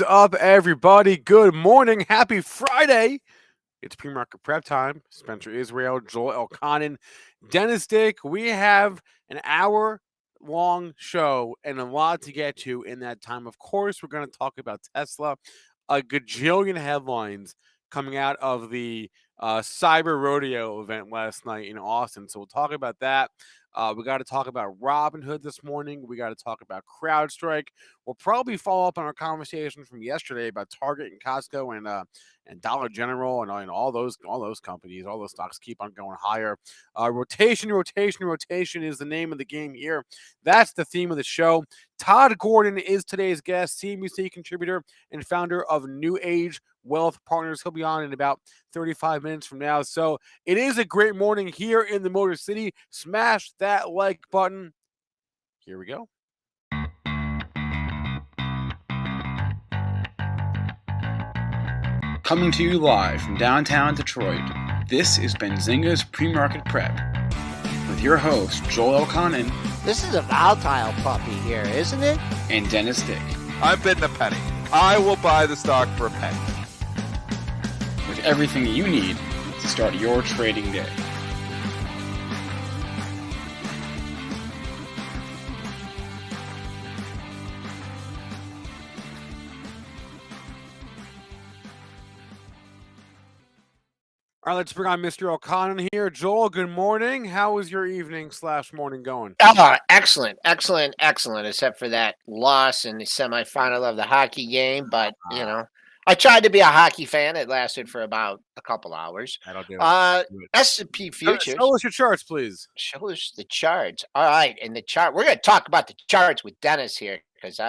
Up, everybody? Good morning. Happy Friday. It's pre-market prep time. Spencer Israel, Joel Elconin, Dennis Dick. We have an hour-long show and a lot to get to in that time. Of course, we're going to talk about Tesla. A gajillion headlines coming out of the Cyber Rodeo event last night in Austin. So we'll talk about that. We got to talk about Robinhood this morning. We got to talk about Crowdstrike. We'll probably follow up on our conversation from yesterday about Target and Costco and Dollar General and all those companies. All those stocks keep on going higher. Rotation is the name of the game here. That's the theme of the show. Todd Gordon is today's guest, CNBC contributor and founder of New Age Wealth Partners. He'll be on in about 35 minutes from now. So it is a great morning here in the Motor City. Smash that like button. Here we go. Coming to you live from downtown Detroit, this is Benzinga's Pre-Market Prep with your host, Joel Elconin. This is a volatile puppy here, isn't it? And Dennis Dick. I'm bidding a penny. I will buy the stock for a penny. With everything you need to start your trading day. All right, let's bring on Mr. Elconin here. Joel, good morning. How was your evening / morning going? Excellent, except for that loss in the semifinal of the hockey game. But, you know, I tried to be a hockey fan. It lasted for about a couple hours. That'll do it. S&P futures. Show us your charts, please. Show us the charts. All right, and the chart. We're going to talk about the charts with Dennis here because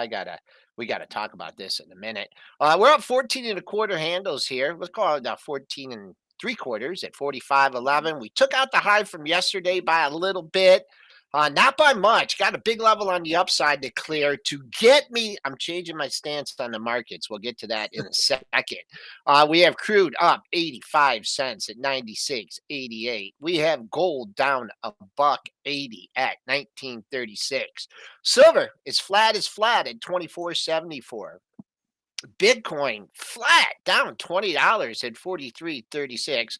we got to talk about this in a minute. We're up 14 and a quarter handles here. Let's call it 14 and 3/4 at 45.11. We took out the high from yesterday by a little bit, not by much. Got a big level on the upside to clear to get me. I'm changing my stance on the markets. We'll get to that in a second. We have crude up 85 cents at 96.88. We have gold down $1.80 at 19.36. Silver is flat at 24.74. Bitcoin flat down $20 at 43.36.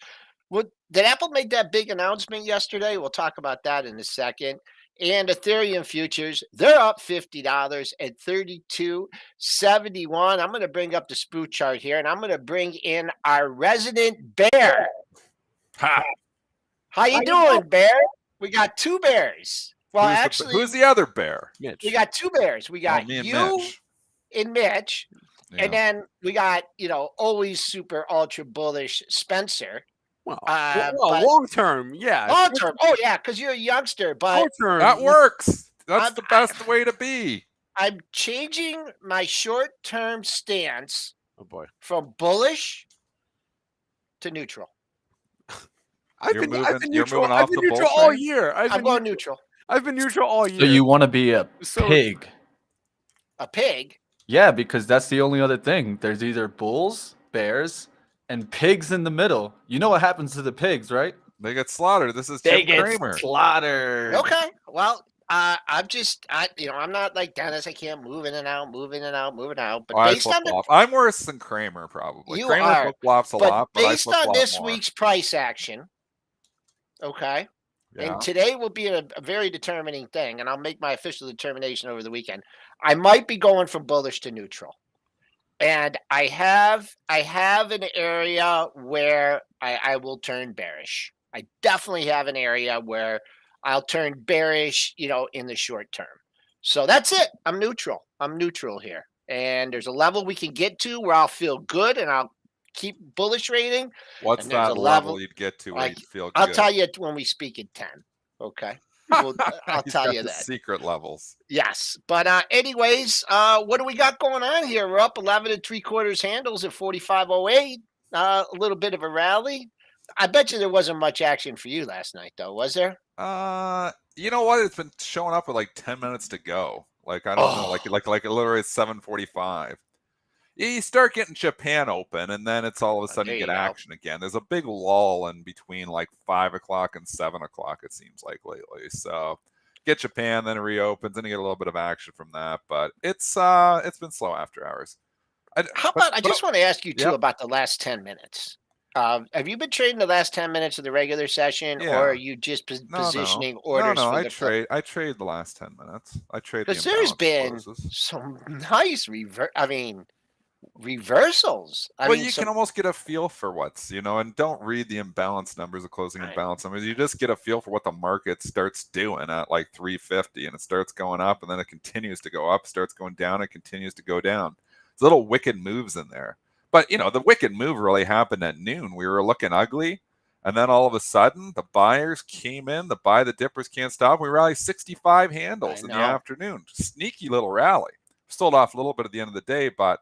Did Apple make that big announcement yesterday? We'll talk about that in a second. And Ethereum futures, they're up $50 at 32.71. I'm going to bring up the spook chart here, and I'm going to bring in our resident bear. Ha. How you doing, bear? We got two bears. Well, who's the other bear? Mitch. We got two bears. We got you and Mitch. Yeah. And then we got, always super ultra bullish Spencer. Well, long term, yeah. Long term. Oh, yeah, because you're a youngster. But that works. That's the best way to be. I'm changing my short-term stance from bullish to neutral. I've been neutral all year. I'm going neutral. I've been neutral all year. So you want to be a pig? A pig? Yeah, because that's the only other thing. There's either bulls, bears, and pigs in the middle. You know what happens to the pigs, right? They get slaughtered. This is They Jim get Cramer. slaughtered. Okay. Well, I'm not like Dennis. I can't move in and out. But based on I'm worse than Cramer, probably. You Kramer are. flip-flops a lot, but based on this more. week's price action, okay, yeah. And today will be a very determining thing, and I'll make my official determination over the weekend. I might be going from bullish to neutral. And I have an area where I will turn bearish. I definitely have an area where I'll turn bearish, in the short term. So that's it. I'm neutral. Here. And there's a level we can get to where I'll feel good and I'll keep bullish rating. What's that level you'd get to where you'd feel good? I'll tell you when we speak at 10. Okay. I'll tell you that. Secret levels. Yes. But anyways, what do we got going on here? We're up 11 3/4 handles at 45.08. A little bit of a rally. I bet you there wasn't much action for you last night, though, was there? You know what? It's been showing up with like 10 minutes to go. Like, I don't know, like literally it's 7:45. You start getting Japan open, and then it's all of a sudden you get action again. There's a big lull in between like 5 o'clock and 7 o'clock, it seems like lately. So get Japan, then it reopens, and you get a little bit of action from that. But it's been slow after hours. How about I just want to ask you too Yep. about the last 10 minutes. Have you been trading the last 10 minutes of the regular session, or are Yeah. you just No, positioning orders no. for I the trade. I trade the last 10 minutes. I trade the Because there's imbalance been closes. some nice reversals. I Well, mean, you some can almost get a feel for what's, and don't read the imbalance numbers, the closing imbalance numbers. You just get a feel for what the market starts doing at like 350, and it starts going up, and then it continues to go up, starts going down, it continues to go down. There's little wicked moves in there. But, the wicked move really happened at noon. We were looking ugly, and then all of a sudden, the buyers came in, the buy the dippers can't stop. We rallied 65 handles in the afternoon. Sneaky little rally. Sold off a little bit at the end of the day, but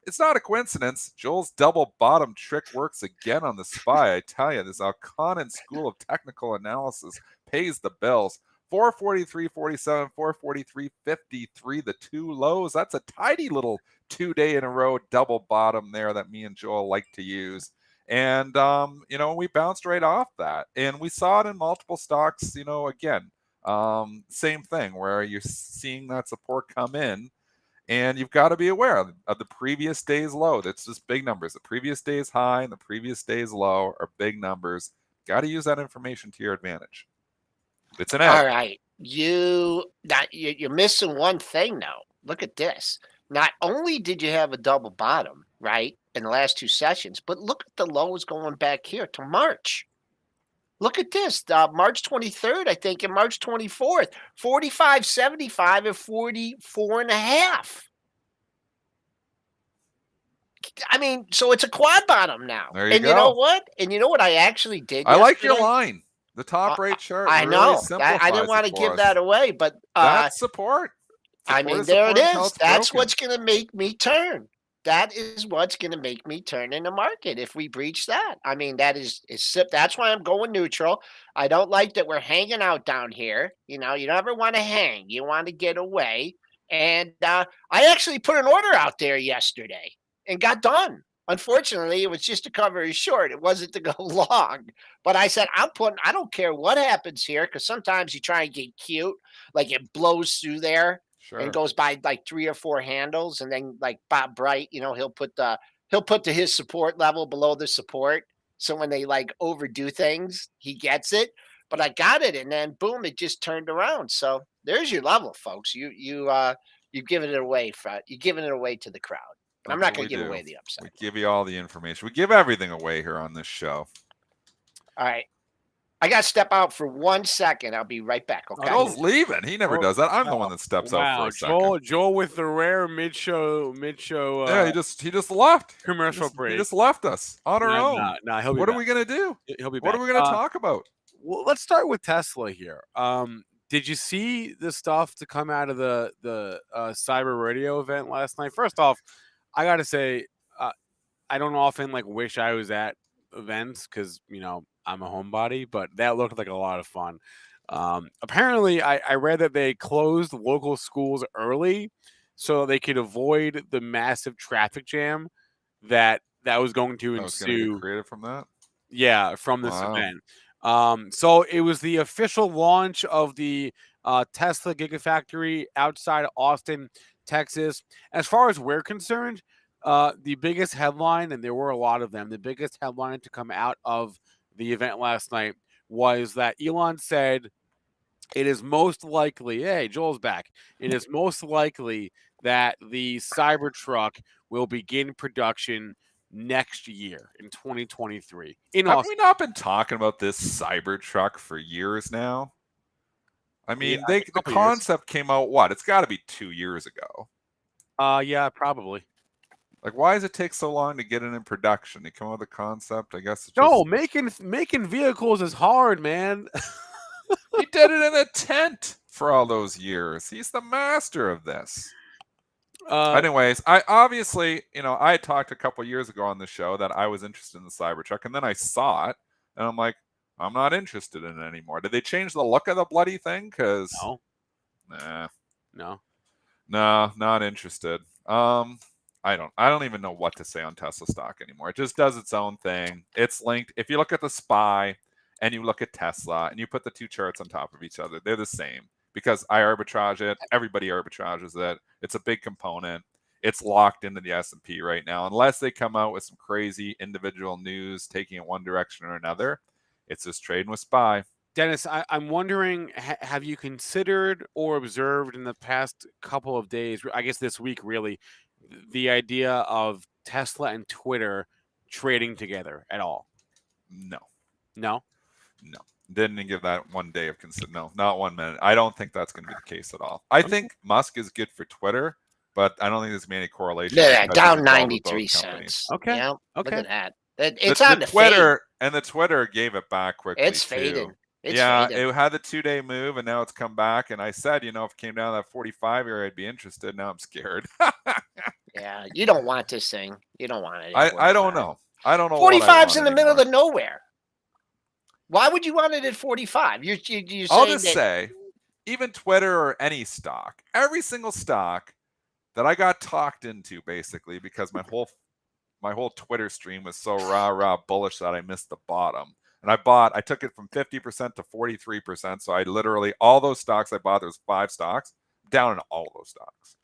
it's not a coincidence. Joel's double bottom trick works again on the SPY. I tell you, this Elconin School of Technical Analysis pays the bills. 443.47, 443.53, the two lows. That's a tidy little 2 day in a row double bottom there that me and Joel like to use. And, we bounced right off that. And we saw it in multiple stocks, again, same thing where you're seeing that support come in. And you've got to be aware of the previous day's low. That's just big numbers. The previous day's high and the previous day's low are big numbers. Got to use that information to your advantage. It's an edge. All right. You're missing one thing, though. Look at this. Not only did you have a double bottom, right, in the last two sessions, but look at the lows going back here to March. Look at this, March 23rd, I think, and March 24th, 45.75 and 44.5. I mean, so it's a quad bottom now. There you and go. you know what? And you know what I actually did I like your yesterday? line. The top right chart. I really know. simplifies I didn't want to it for give us. that away, but That's support. I mean, is there it support until is. it's That's broken. what's going to make me turn. That is what's going to make me turn in the market if we breach that. I mean, that's why I'm going neutral. I don't like that we're hanging out down here. You never want to hang. You want to get away. And I actually put an order out there yesterday and got done. Unfortunately, it was just to cover his short. It wasn't to go long. But I said, I don't care what happens here, because sometimes you try and get cute, like it blows through there. Sure. And goes by like 3 or 4 handles, and then like Bob Bright, he'll put his support level below the support. So when they like overdo things, he gets it. But I got it, and then boom, it just turned around. So there's your level, folks. You've given it away you're giving it away to the crowd. And I'm not going to give away the upside. We give you all the information. We give everything away here on this show. All right. I got to step out for 1 second. I'll be right back. Okay. Joel's leaving. He never does that. I'm the one that steps out for a second. Joel with the rare mid-show. Yeah, he just left. Commercial break. He just left us on our own. No, he'll be What back. are we gonna do? He'll be back. What are we gonna talk about? Well, let's start with Tesla here. Did you see the stuff to come out of the Cyber Rodeo event last night? First off, I gotta say, I don't often wish I was at events because I'm a homebody, but that looked like a lot of fun. Apparently, I read that they closed local schools early so they could avoid the massive traffic jam that was going to ensue. Get created from that? Yeah, from this event. So it was the official launch of the Tesla Gigafactory outside of Austin, Texas. As far as we're concerned, the biggest headline, and there were a lot of them, the biggest headline to come out of the event last night was that Elon said it is most likely, hey, Joel's back. It is most likely that the Cybertruck will begin production next year in 2023. Have we not been talking about this Cybertruck for years now? I mean, the concept came out, what? It's got to be 2 years ago. Yeah, probably. Why does it take so long to get it in production? They come up with a concept, I guess. Making vehicles is hard, man. He did it in a tent for all those years. He's the master of this. Anyways, I obviously, I had talked a couple years ago on the show that I was interested in the Cybertruck, and then I saw it, and I'm like, I'm not interested in it anymore. Did they change the look of the bloody thing? No. No, not interested. I don't even know what to say on Tesla stock anymore. It just does its own thing. It's linked. If you look at the SPY and you look at Tesla and you put the two charts on top of each other, they're the same because I arbitrage it. Everybody arbitrages it. It's a big component. it's locked into the S&P right now. Unless they come out with some crazy individual news taking it one direction or another, it's just trading with SPY. Dennis, I'm wondering, have you considered or observed in the past couple of days, I guess this week really, the idea of Tesla and Twitter trading together at all? No. No? No. Didn't give that 1 day of consider. No, not 1 minute. I don't think that's going to be the case at all. I think Musk is good for Twitter, but I don't think there's any correlation. Yeah, because down he's involved with 93 both companies. cents. Okay. Yeah, Okay. look at that. It's on the Twitter, fade. and the Twitter gave it back quickly. It's too. fading. It's yeah, fading. it had the 2 day move, and now it's come back. And I said, if it came down to that 45 area, I'd be interested. Now I'm scared. Yeah, you don't want this thing. You don't want it. I don't know. I don't know. 45's in the middle of nowhere. Why would you want it at 45? You're I'll just say, even Twitter or any stock, every single stock that I got talked into, basically, because my whole Twitter stream was so rah bullish that I missed the bottom. And I took it from 50% to 43%. So I literally, all those stocks I bought, there was 5 stocks, down in all those stocks.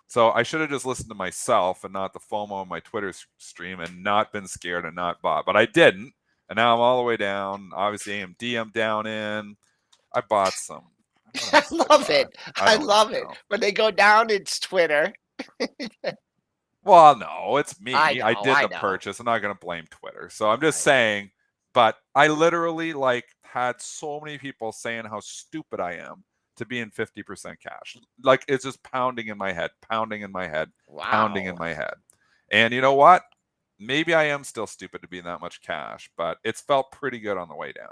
So I should have just listened to myself and not the FOMO on my Twitter stream and not been scared and not bought. But I didn't. And now I'm all the way down. Obviously, AMD I'm down in. I bought some. I love it. I love it. When they go down, it's Twitter. Well, no, it's me. I did the purchase. I'm not going to blame Twitter. So I'm just saying, but I literally had so many people saying how stupid I am to be in 50% cash. Like, it's just pounding in my head, pounding in my head, pounding in my head. And you know what? Maybe I am still stupid to be in that much cash, but it's felt pretty good on the way down.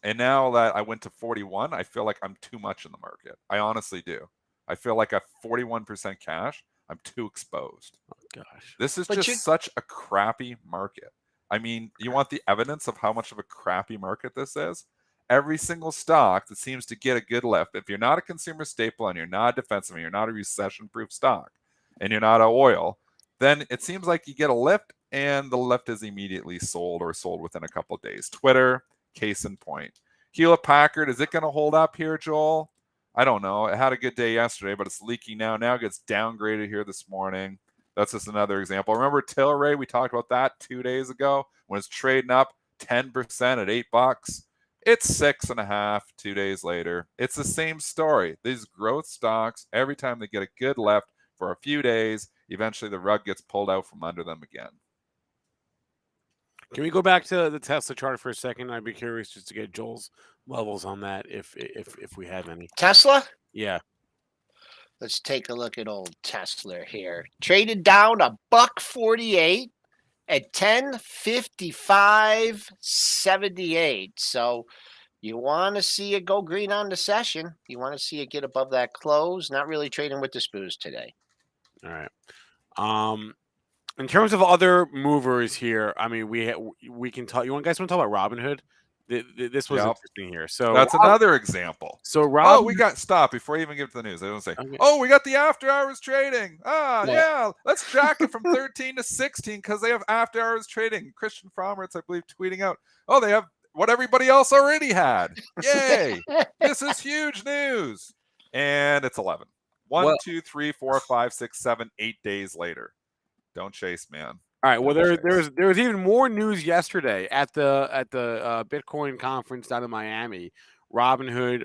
And now that I went to 41, I feel like I'm too much in the market. I honestly do. I feel like at 41% cash, I'm too exposed. Oh, gosh. This is just such a crappy market. I mean, you want the evidence of how much of a crappy market this is? Every single stock that seems to get a good lift, if you're not a consumer staple and you're not defensive and you're not a recession-proof stock and you're not a oil, then it seems like you get a lift and the lift is immediately sold or sold within a couple of days. Twitter, case in point. Hewlett Packard, is it going to hold up here, Joel? I don't know. It had a good day yesterday, but it's leaking now. Now it gets downgraded here this morning. That's just another example. Remember Tilray? We talked about that 2 days ago when it's trading up 10% at $8. It's 6.5 2 days later. It's the same story. These growth stocks, every time they get a good lift for a few days, eventually the rug gets pulled out from under them again. Can we go back to the Tesla chart for a second? I'd be curious just to get Joel's levels on that, if we have any. Tesla? Yeah. Let's take a look at old Tesla here. Traded down $1.48 at 10.55.78. So you want to see it go green on the session. You want to see it get above that close. Not really trading with the spoos today. All right. In terms of other movers here, I mean, we can talk. You guys want to talk about Robinhood? This was interesting here. So that's another example. So we got stop before I even get to the news. I don't say, okay. we got the after hours trading. Yeah, let's jack it from 13 to 16 because they have after hours trading. Christian Frommertz, I believe, tweeting out, they have what everybody else already had. Yay! This is huge news. And it's 11. 1, 2, 3, 4, 5, 6, 7, 8 days later. Don't chase, man. All right. Well, there was even more news yesterday at the Bitcoin conference down in Miami. Robinhood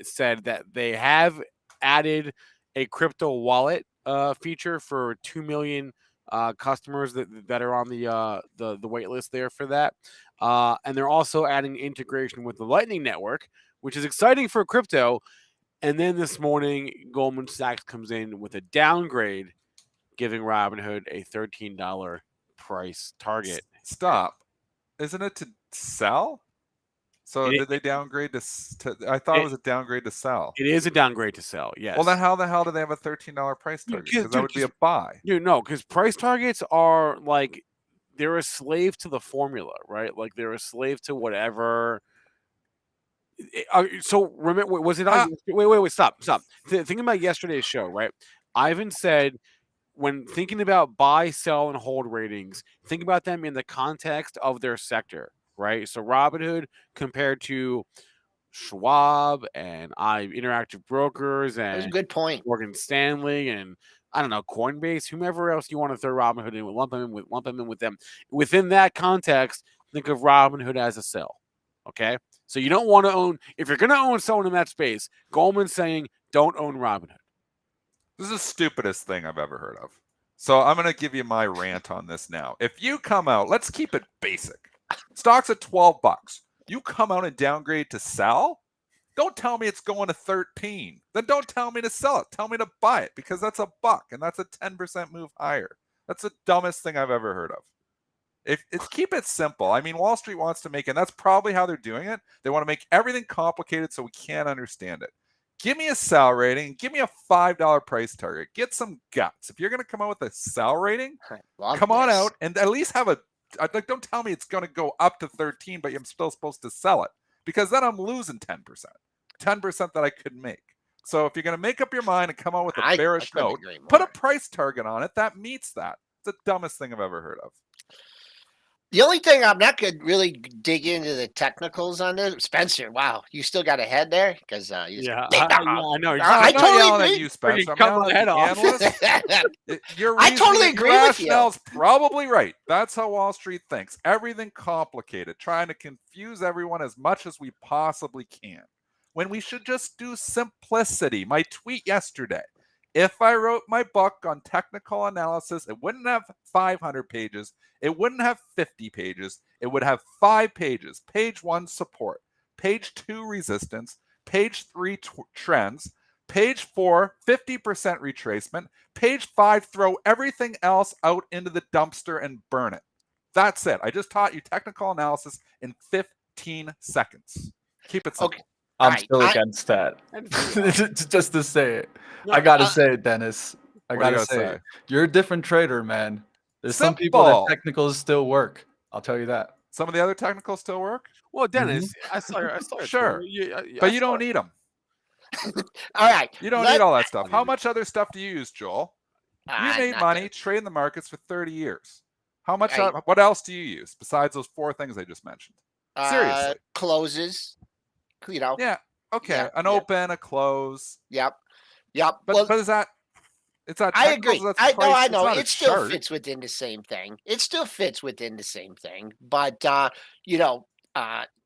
said that they have added a crypto wallet feature for 2 million customers that are on the wait list there for that, and they're also adding integration with the Lightning Network, which is exciting for crypto. And then this morning, Goldman Sachs comes in with a downgrade, giving Robinhood a $13 price target. Stop. Isn't it to sell? So did they downgrade to I thought it was a downgrade to sell. It is a downgrade to sell, yes. Well, then how the hell do they have a $13 price target? Because that would be a buy. No, because price targets are like, they're a slave to the formula, right? Like, they're a slave to whatever. So remember, was it on? Wait, stop. Thinking about yesterday's show, right? Ivan said, when thinking about buy, sell, and hold ratings, think about them in the context of their sector, right? So Robinhood compared to Schwab and Interactive Brokers That was a and good point. Morgan Stanley and I don't know, Coinbase, whomever else you want to throw Robinhood in, lump them in with them. Within that context, think of Robinhood as a sell. Okay, so you don't want to own, if you're going to own someone in that space. Goldman's saying don't own Robinhood. This is the stupidest thing I've ever heard of. So I'm going to give you my rant on this now. If you come out, let's keep it basic. Stock's at $12. You come out and downgrade to sell? Don't tell me it's going to 13. Then don't tell me to sell it. Tell me to buy it because that's $1 and that's a 10% move higher. That's the dumbest thing I've ever heard of. If it's keep it simple. I mean, Wall Street wants to make, and that's probably how they're doing it. They want to make everything complicated so we can't understand it. Give me a sell rating. Give me a $5 price target. Get some guts. If you're going to come out with a sell rating, come on out and at least have a. Like, don't tell me it's going to go up to 13, but I'm still supposed to sell it because then I'm losing 10%. 10% that I could make. So if you're going to make up your mind and come out with a bearish note, put a price target on it that meets that. It's the dumbest thing I've ever heard of. The only thing I'm not going to really dig into the technicals on this, Spencer. Wow, you still got a head there because I know. I totally yelling agree. at you, Spencer. I'm cut yelling my at head the off. analyst. Your I totally agree with you. rationale's probably right. That's how Wall Street thinks. Everything complicated, trying to confuse everyone as much as we possibly can. When we should just do simplicity. My tweet yesterday. If I wrote my book on technical analysis, it wouldn't have 500 pages. It wouldn't have 50 pages. It would have 5 pages. Page 1, support. Page 2, resistance. Page 3, trends. Page 4, 50% retracement. Page 5, throw everything else out into the dumpster and burn it. That's it. I just taught you technical analysis in 15 seconds. Keep it simple. Okay. I'm still against that. Just to say it. I got to say it, Dennis. I got to say it. You're a different trader, man. There's some people that technicals still work. I'll tell you that. Some of the other technicals still work? Well, Dennis, I saw Sure. But you don't need them. All right. You don't need all that stuff. How much other stuff do you use, Joel? You made money trading the markets for 30 years. How much? What else do you use besides those 4 things I just mentioned? Seriously. Closes. You know. Yeah. Okay. An open, a close. Yep. But is that? It's not. I agree. I know. It still chart. fits within the same thing. But I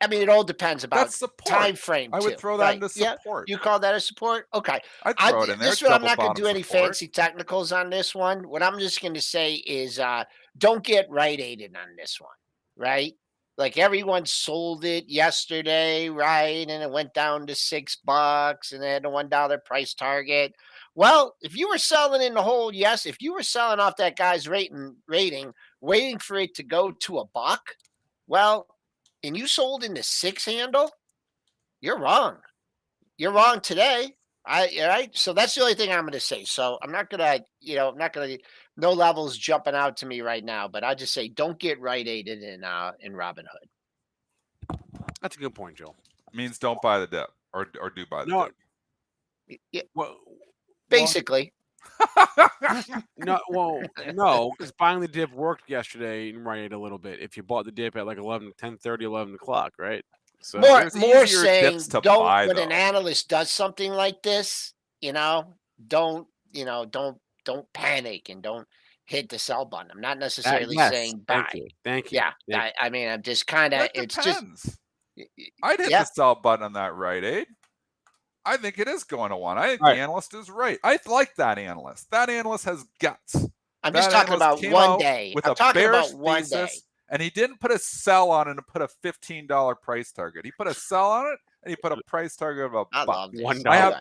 mean, it all depends about time frame. I would throw that into support. You call that a support? Okay. I'd throw it in there. This one, I'm not going to do any fancy technicals on this one. What I'm just going to say is, don't get right-aided on this one, right? Like everyone sold it yesterday, right? And it went down to $6 and they had a $1 price target. Well, if you were selling in the hole, yes. If you were selling off that guy's rating, waiting for it to go to $1, well, and you sold in the 6 handle, you're wrong. You're wrong today. All right. So that's the only thing I'm going to say. So I'm not going to, no levels jumping out to me right now, but I'll just say don't get right-aided in Robinhood. That's a good point, Joel. It means don't buy the dip or do buy the dip. Yeah. Well, basically. No, because buying the dip worked yesterday and right a little bit. If you bought the dip at like 11 o'clock, right? So more saying don't when an analyst does something like this, don't panic and don't hit the sell button. I'm not necessarily saying buy. Thank you. Yeah. I mean, I'm just kind of I'd hit the sell button on that right-aid. I think it is going to 1. I think the analyst is right. I like that analyst. That analyst has guts. I'm just talking about one day. With a bearish thesis, and he didn't put a sell on it and put a $15 price target. He put a sell on it and he put a price target of $1. I have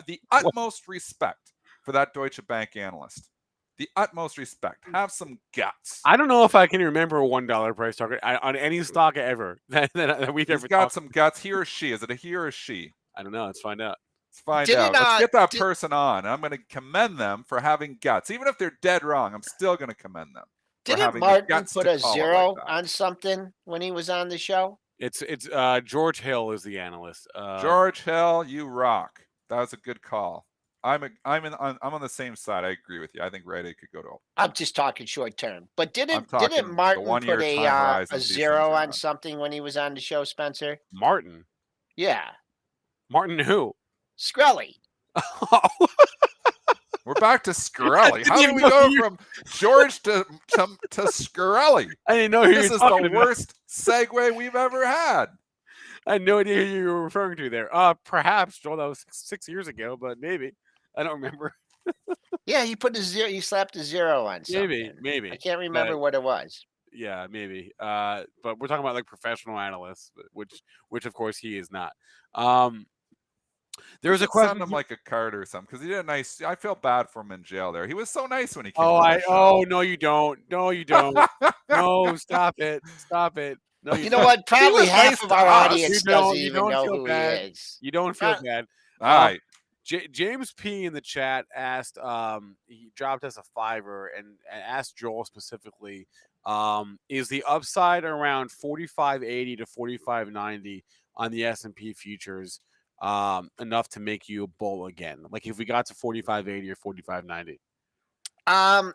the utmost respect for that Deutsche Bank analyst. The utmost respect. Have some guts. I don't know if I can remember a $1 price target on any stock ever that we've ever got some guts. He or she? Is it a he or a she? I don't know. Let's find out. Let's get that person on. I'm going to commend them for having guts. Even if they're dead wrong, I'm still going to commend them. Didn't Martin put a 0 on something when he was on the show? It's George Hill is the analyst. George Hill, you rock. That was a good call. I'm on the same side. I agree with you. I think Reddit could go to. I'm just talking short term. But didn't Martin put a 0 on something when he was on the show, Spencer? Martin. Yeah. Martin who? Scully. We're back to Scully. How did we go from George to Scully? I didn't know who this is the worst segue we've ever had. I had no idea who you were referring to there. Perhaps, Joel, that was 6 years ago, but maybe. I don't remember. Yeah, he put a zero. He slapped a zero on something. Maybe. I can't remember what it was. Yeah, maybe. But we're talking about like professional analysts, which of course he is not. There was a question. Send him like a card or something because he did a nice. I feel bad for him in jail there. He was so nice when he came. No, you don't. No, you don't. No, stop it. Stop it. No, you know what? Probably half of our audience doesn't even know who he is. You don't feel bad. All right. James P in the chat asked. He dropped us a $5 and asked Joel specifically. Is the upside around 45.80 to 45.90 on the S&P futures enough to make you a bull again? Like if we got to 45.80 or 45.90,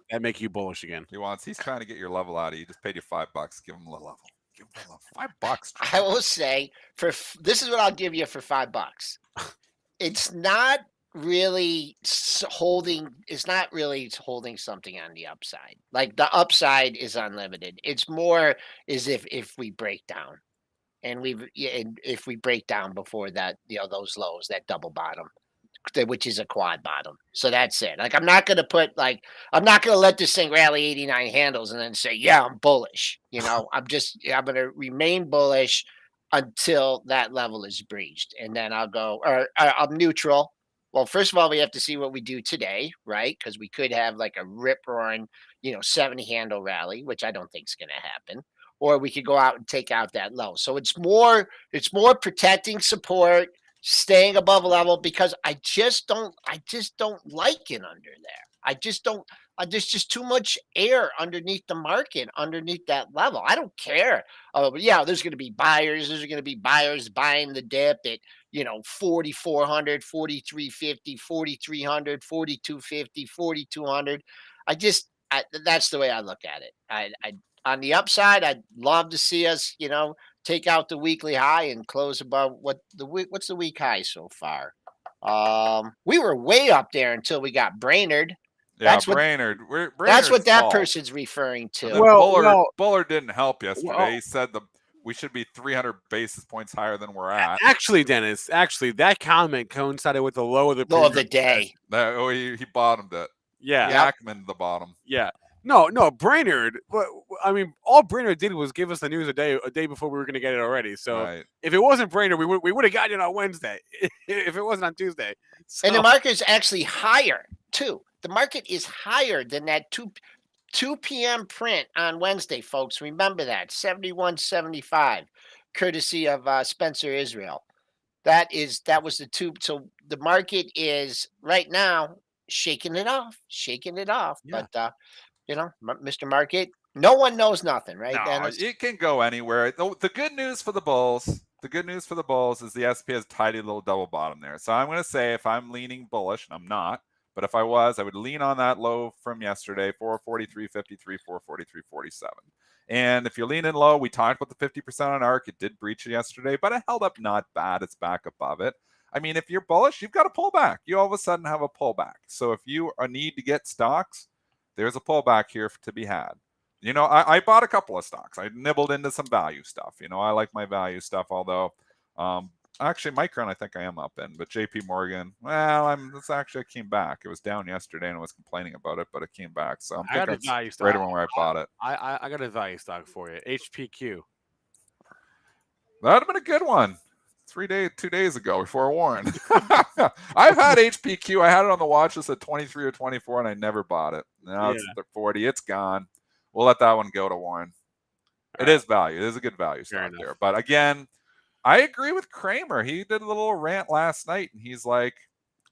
that make you bullish again? He's trying to get your level out of you. Just paid you $5. Give him a level. Give him a level. $5. I will say this is what I'll give you for $5. It's not really holding. It's not really holding something on the upside. Like the upside is unlimited. It's more as if we break down, and if we break down before that, those lows, that double bottom, which is a quad bottom. So that's it. Like I'm not gonna let this thing rally 89 handles and then say, yeah, I'm bullish. I'm gonna remain bullish until that level is breached, and then I'll go, or I'm neutral. Well, first of all, we have to see what we do today, right? Because we could have like a rip-roaring, 70 handle rally, which I don't think is going to happen, or we could go out and take out that low. So it's more protecting support, staying above a level, because I just don't like it under there. There's just too much air underneath the market, underneath that level. I don't care. There's going to be buyers. There's going to be buyers buying the dip at, 4,400, 4,350, 4,300, 4,250, 4,200. That's the way I look at it. I on the upside, I'd love to see us, take out the weekly high and close above what's the week high so far? We were way up there until we got Brainerd. Yeah, Brainerd. That's what that person's referring to. Buller didn't help yesterday. He said we should be 300 basis points higher than we're at. Actually, Dennis, that comment coincided with the low of the day. He bottomed it. Yeah. Ackman the bottom. Yeah. No, Brainerd. I mean, all Brainerd did was give us the news a day before we were going to get it already. So if it wasn't Brainerd, we would have gotten it on Wednesday. If it wasn't on Tuesday. So. And the market is actually higher too. The market is higher than that 2 p.m. print on Wednesday, folks. Remember that 71.75, courtesy of Spencer Israel. That was the 2. So the market is right now shaking it off. Yeah. But Mr. Market, no one knows nothing, right? No, it can go anywhere. The good news for the bulls. Is the SP has a tidy little double bottom there. So I'm going to say if I'm leaning bullish, and I'm not, but if I was, I would lean on that low from yesterday, 443.53, 443.47. And if you're leaning low, we talked about the 50% on ARC. It did breach it yesterday, but it held up not bad. It's back above it. I mean, if you're bullish, you've got a pullback. You all of a sudden have a pullback. So if you need to get stocks, there's a pullback here to be had. I bought a couple of stocks. I nibbled into some value stuff. I like my value stuff, although actually Micron I think I am up in, but JP Morgan, I came back. It was down yesterday and I was complaining about it, but it came back. So I'm thinking it's right around where I bought it. I got a value stock for you. HPQ. That'd have been a good one. 2 days ago before Warren. I've had HPQ. I had it on the watch list at 23 or 24 and I never bought it. Now it's at 40. It's gone. We'll let that one go to Warren. It is value. It is a good value stock there. But again, I agree with Kramer. He did a little rant last night and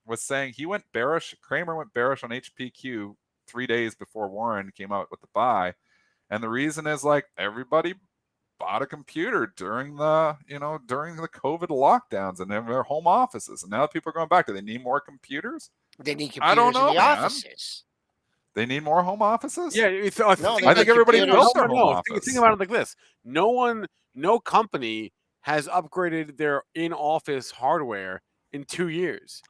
was saying he went bearish. Kramer went bearish on HPQ 3 days before Warren came out with the buy. And the reason is everybody bought a computer during the COVID lockdowns and their home offices. And now people are going back. Do they need more computers? They need computers in the offices. They need more home offices? Yeah. I think everybody built their home office. Think about it like this. No company has upgraded their in-office hardware in 2 years.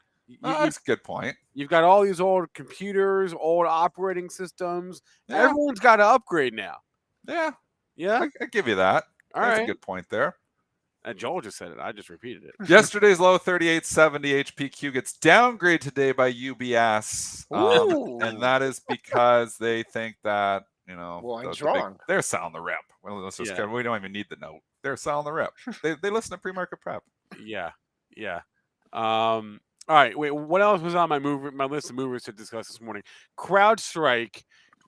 That's a good point. You've got all these old computers, old operating systems. Yeah. Everyone's got to upgrade now. Yeah. Yeah. I give you that. All That's right. a good point there. And Joel just said it. I just repeated it. Yesterday's low 38.70 HPQ gets downgraded today by UBS. And that is because they think that, wrong. They're selling the rep. Well, let's just we don't even need the note. They're selling the rep. They listen to pre-market prep. Yeah. All right. Wait, what else was on my list of movers to discuss this morning? Crowdstrike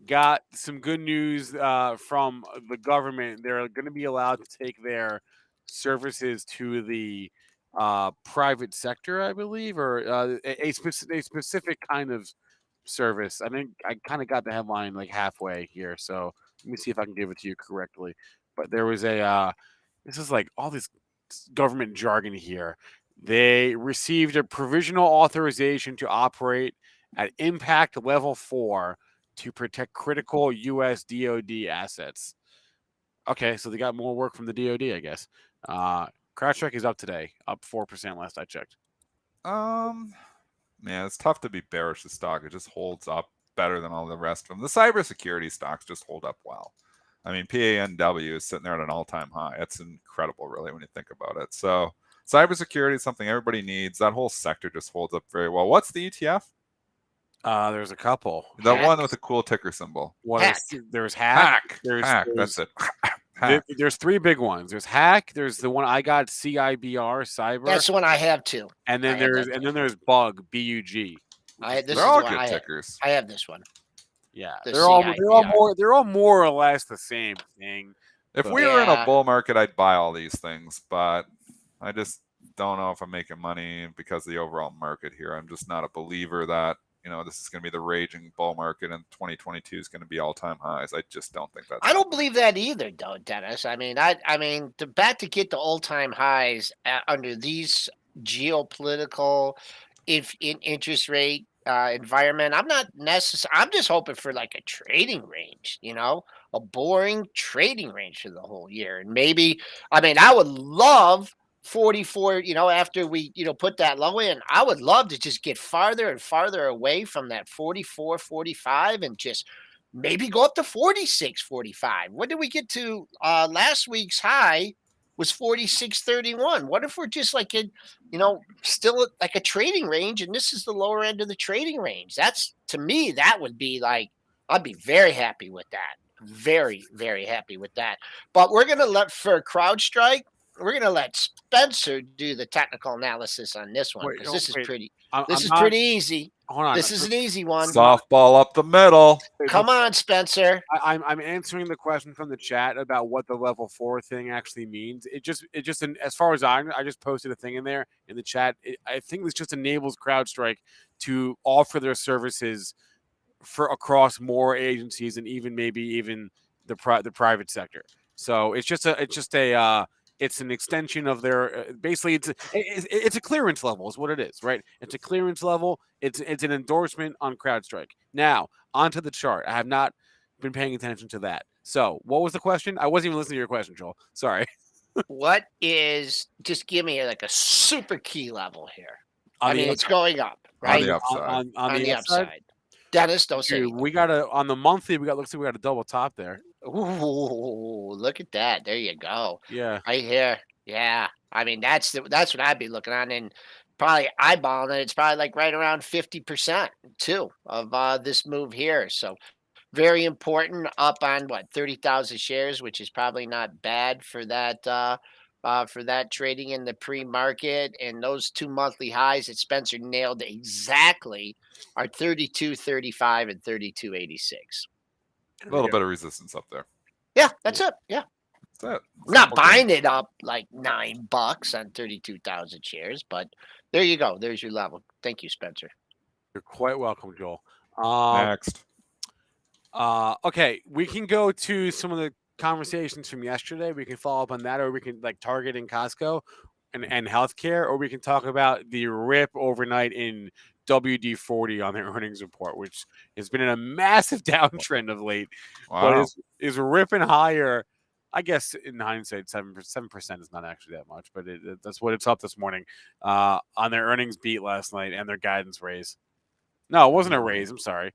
got some good news from the government. They're going to be allowed to take their services to the private sector, I believe, or a specific kind of service. I think I kind of got the headline like halfway here, so let me see if I can give it to you correctly. But there was this is like all this government jargon here. They received a provisional authorization to operate at impact level 4 to protect critical U.S. DoD assets. Okay, so they got more work from the DoD, I guess. Crowdstrike is up today, up 4% last I checked. Man, it's tough to be bearish the stock. It just holds up better than all the rest of them. The cybersecurity stocks just hold up well. I mean, PANW is sitting there at an all-time high. That's incredible, really, when you think about it. So cybersecurity is something everybody needs. That whole sector just holds up very well. What's the ETF? There's a couple. The one with the cool ticker symbol. There's Hack. That's it. There's 3 big ones. There's Hack. There's the one I got, CIBR, Cyber. That's the one I have too. And then there's Bug, BUG. They're all good tickers. I have this one. Yeah, they're all more or less the same thing. If we were in a bull market, I'd buy all these things, but I just don't know if I'm making money because of the overall market here. I'm just not a believer that this is going to be the raging bull market and 2022 is going to be all-time highs. I just don't think that's. I don't believe that either, though, Dennis. I mean, to get to all-time highs under these geopolitical, interest rate environment, I'm not necessarily. I'm just hoping for like a trading range, a boring trading range for the whole year, and maybe. I mean, I would love 44, after we, put that low in, I would love to just get farther and farther away from that 44, 45 and just maybe go up to 46, 45. What did we get to? Last week's high was 46.31. What if we're just like still like a trading range and this is the lower end of the trading range? That's, to me, that would be like, I'd be very happy with that. Very, very happy with that. But we're going to for CrowdStrike, we're going to let Spencer do the technical analysis on this one because this is pretty easy. Hold on. This is an easy one. Softball up the middle. Come on, Spencer. I'm answering the question from the chat about what the level 4 thing actually means. It just as far as I just posted a thing in there in the chat. I think this just enables CrowdStrike to offer their services for across more agencies and maybe even the private sector. So it's an extension of their basically it's a clearance level is what it is, right? It's a clearance level. It's an endorsement on CrowdStrike. Now onto the chart. I have not been paying attention to that. So what was the question? I wasn't even listening to your question, Joel. Sorry. What is? Just give me like a super key level here. It's going up, right? On the upside. On the upside. Dennis, don't say anything. We got on the monthly. Looks like we got a double top there. Ooh, look at that! There you go. Yeah, right here. Yeah, I mean that's what I'd be looking on, and probably eyeballing it. It's probably like right around 50% too of this move here. So very important. Up on 30,000 shares, which is probably not bad for that. For that trading in the pre-market, and those 2 monthly highs that Spencer nailed exactly are 32.35 and 32.86. A little bit of resistance up there. Yeah, that's it. Yeah. That's it. Not buying it up like $9 on 32,000 shares, but there you go. There's your level. Thank you, Spencer. You're quite welcome, Joel. Next. Okay, we can go to some of the conversations from yesterday. We can follow up on that, or we can Target and Costco and healthcare, or we can talk about the rip overnight in WD-40 on their earnings report, which has been in a massive downtrend of late. Wow. But is ripping higher I guess in hindsight, 7% is not actually that much, but that's what it's up this morning on their earnings beat last night and their guidance raise. No, it wasn't a raise. I'm sorry.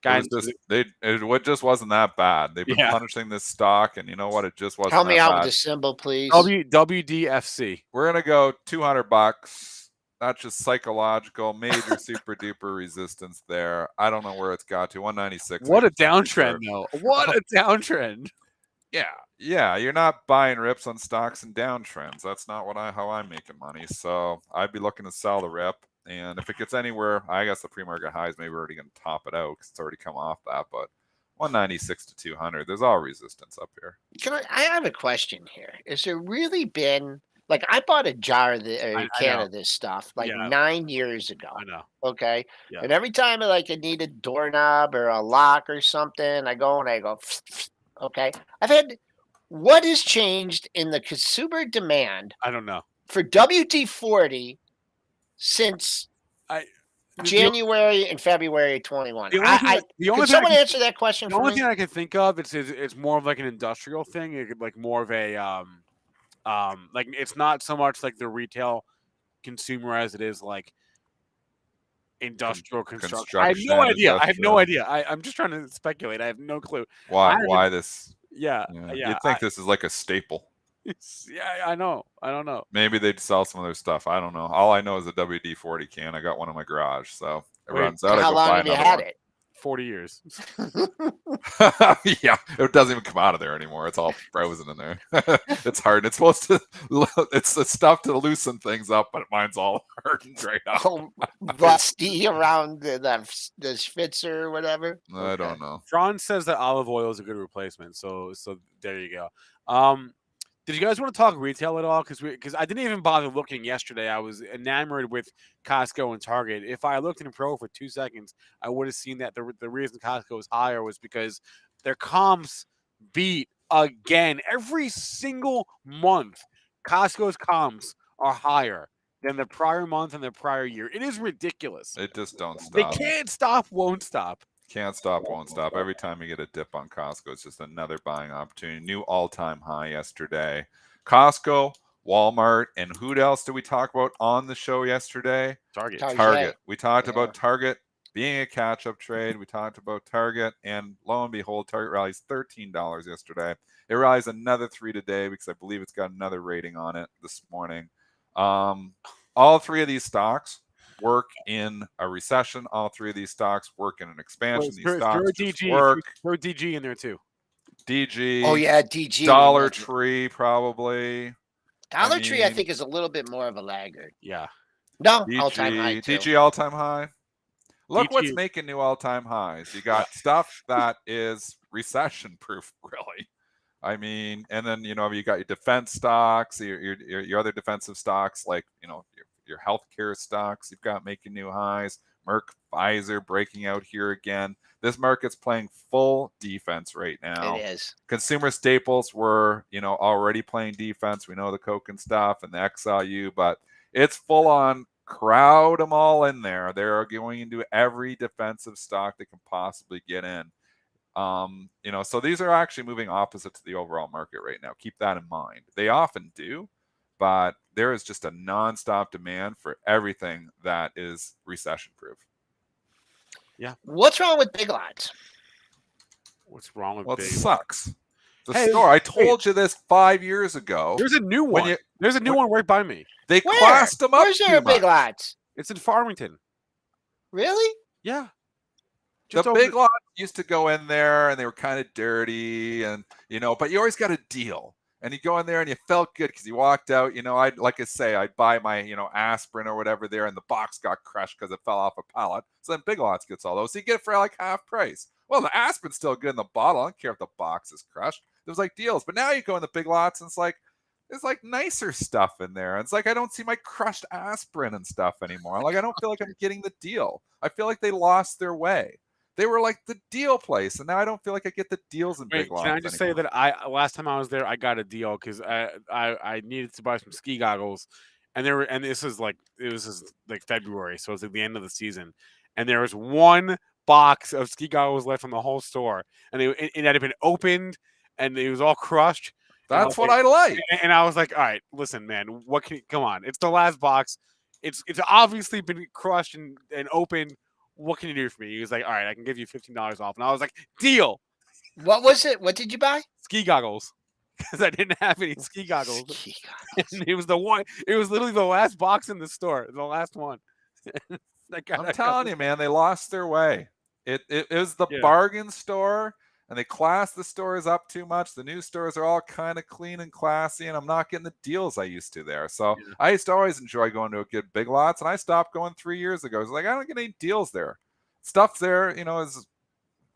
Guidance. It just wasn't that bad. They've been punishing this stock, and you know what? It just wasn't. Help me out bad. with the symbol, please. WDFC. We're gonna go $200. Not just psychological, major super duper resistance there. I don't know where it's got to. 196. What a downtrend, though. What a downtrend. Yeah. You're not buying rips on stocks and downtrends. That's not how I'm making money. So I'd be looking to sell the rip. And if it gets anywhere, I guess the pre-market highs maybe already going to top it out because it's already come off that. But 196 to 200, there's all resistance up here. I have a question here. Is there really been, like, I bought a jar of a can of this stuff like 9 years ago. I know. Okay. Yeah. And every time I need a doorknob or a lock or something, I go, okay. What has changed in the consumer demand? I don't know. For WD-40 since January and February 21. Can someone answer that question for me? The only thing I can think of it's more of like an industrial thing, like more of a like it's not so much like the retail consumer as it is like industrial construction. I have no idea. I'm just trying to speculate. I have no clue. Why this? Yeah. You'd think this is like a staple. I know. I don't know. Maybe they'd sell some of their stuff. I don't know. All I know is a WD-40 can. I got one in my garage, so it runs out. How long have you had it? 40 years. Yeah, it doesn't even come out of there anymore. It's all frozen in there. It's hard. It's supposed to. It's the stuff to loosen things up, but mine's all hardened right now. Rusty around the Spitzer or whatever. I don't know. John says that olive oil is a good replacement. So there you go. Did you guys want to talk retail at all? Because I didn't even bother looking yesterday. I was enamored with Costco and Target. If I looked in Pro for 2 seconds, I would have seen that the reason Costco was higher was because their comps beat again. Every single month, Costco's comps are higher than the prior month and the prior year. It is ridiculous. It just don't stop. They can't stop, won't stop. Can't stop, won't stop. Every time you get a dip on Costco, it's just another buying opportunity. New all-time high yesterday. Costco, Walmart, and who else did we talk about on the show yesterday? Target. We talked about Target being a catch-up trade. We talked about Target, and lo and behold, Target rallies $13 yesterday. It rallies another $3 today because I believe it's got another rating on it this morning. All three of these stocks work in a recession. All three of these stocks work in an expansion. These stocks work. Throw DG in there too. DG. Oh yeah, DG. Dollar Tree probably. Dollar Tree, I think, is a little bit more of a laggard. Yeah. No, all-time high too. DG all-time high. Look what's making new all-time highs. You got stuff that is recession-proof, really. I mean, and then you got your defense stocks, your other defensive stocks like your healthcare stocks. You've got making new highs. Merck, Pfizer breaking out here again. This market's playing full defense right now. It is. Consumer staples were already playing defense. We know the Coke and stuff and the XLU, but it's full on. Crowd them all in there. They're going into every defensive stock they can possibly get in. So these are actually moving opposite to the overall market right now. Keep that in mind. They often do, but there is just a nonstop demand for everything that is recession proof. Yeah. What's wrong with Big Lots? What's wrong with Big Lots? It sucks. The store. I told you this 5 years ago. There's a new one. There's a new one right by me. They classed them up. Where's there a Big Lots? It's in Farmington. Really? Yeah. The Big Lots used to go in there and they were kind of dirty and but you always got a deal. And you go in there and you felt good because you walked out, I'd buy my, aspirin or whatever there and the box got crushed because it fell off a pallet. So then Big Lots gets all those. So you get it for like half price. Well, the aspirin's still good in the bottle. I don't care if the box is crushed. There's like deals. But now you go in the Big Lots and it's like, there's like nicer stuff in there. It's like I don't see my crushed aspirin and stuff anymore. Like I don't feel like I'm getting the deal. I feel like they lost their way. They were like the deal place, and now I don't feel like I get the deals in Big Lots. Can I just say that last time I was there, I got a deal because I needed to buy some ski goggles, and this is like February, so it's like the end of the season, and there was one box of ski goggles left from the whole store, and it had been opened, and it was all crushed. That's what I like. And I was like, all right, listen, man, come on? It's the last box. It's obviously been crushed and opened. What can you do for me? He was like, all right, I can give you $15 off. And I was like, deal. What was it? What did you buy? Ski goggles. Because I didn't have any ski goggles. And it was literally the last box in the store. The last one. I'm telling you, man, they lost their way. It was the bargain store, and they classed the stores up too much. The new stores are all kind of clean and classy, and I'm not getting the deals I used to there. So I used to always enjoy going to a good Big Lots, and I stopped going 3 years ago. I was like, I don't get any deals there. Stuff there,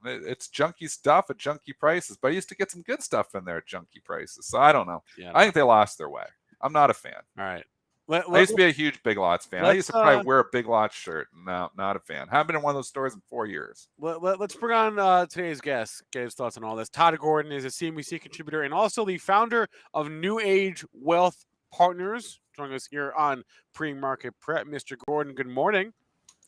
it's junky stuff at junky prices, but I used to get some good stuff in there at junky prices. So I don't know. Yeah, I think they lost their way. I'm not a fan. All right. I used to be a huge Big Lots fan. I used to probably wear a Big Lots shirt. No, not a fan. Haven't been in one of those stores in 4 years. Let's bring on today's guest. Get his thoughts on all this. Todd Gordon is a CNBC contributor and also the founder of New Age Wealth Partners. Joining us here on Pre-Market Prep. Mr. Gordon, good morning.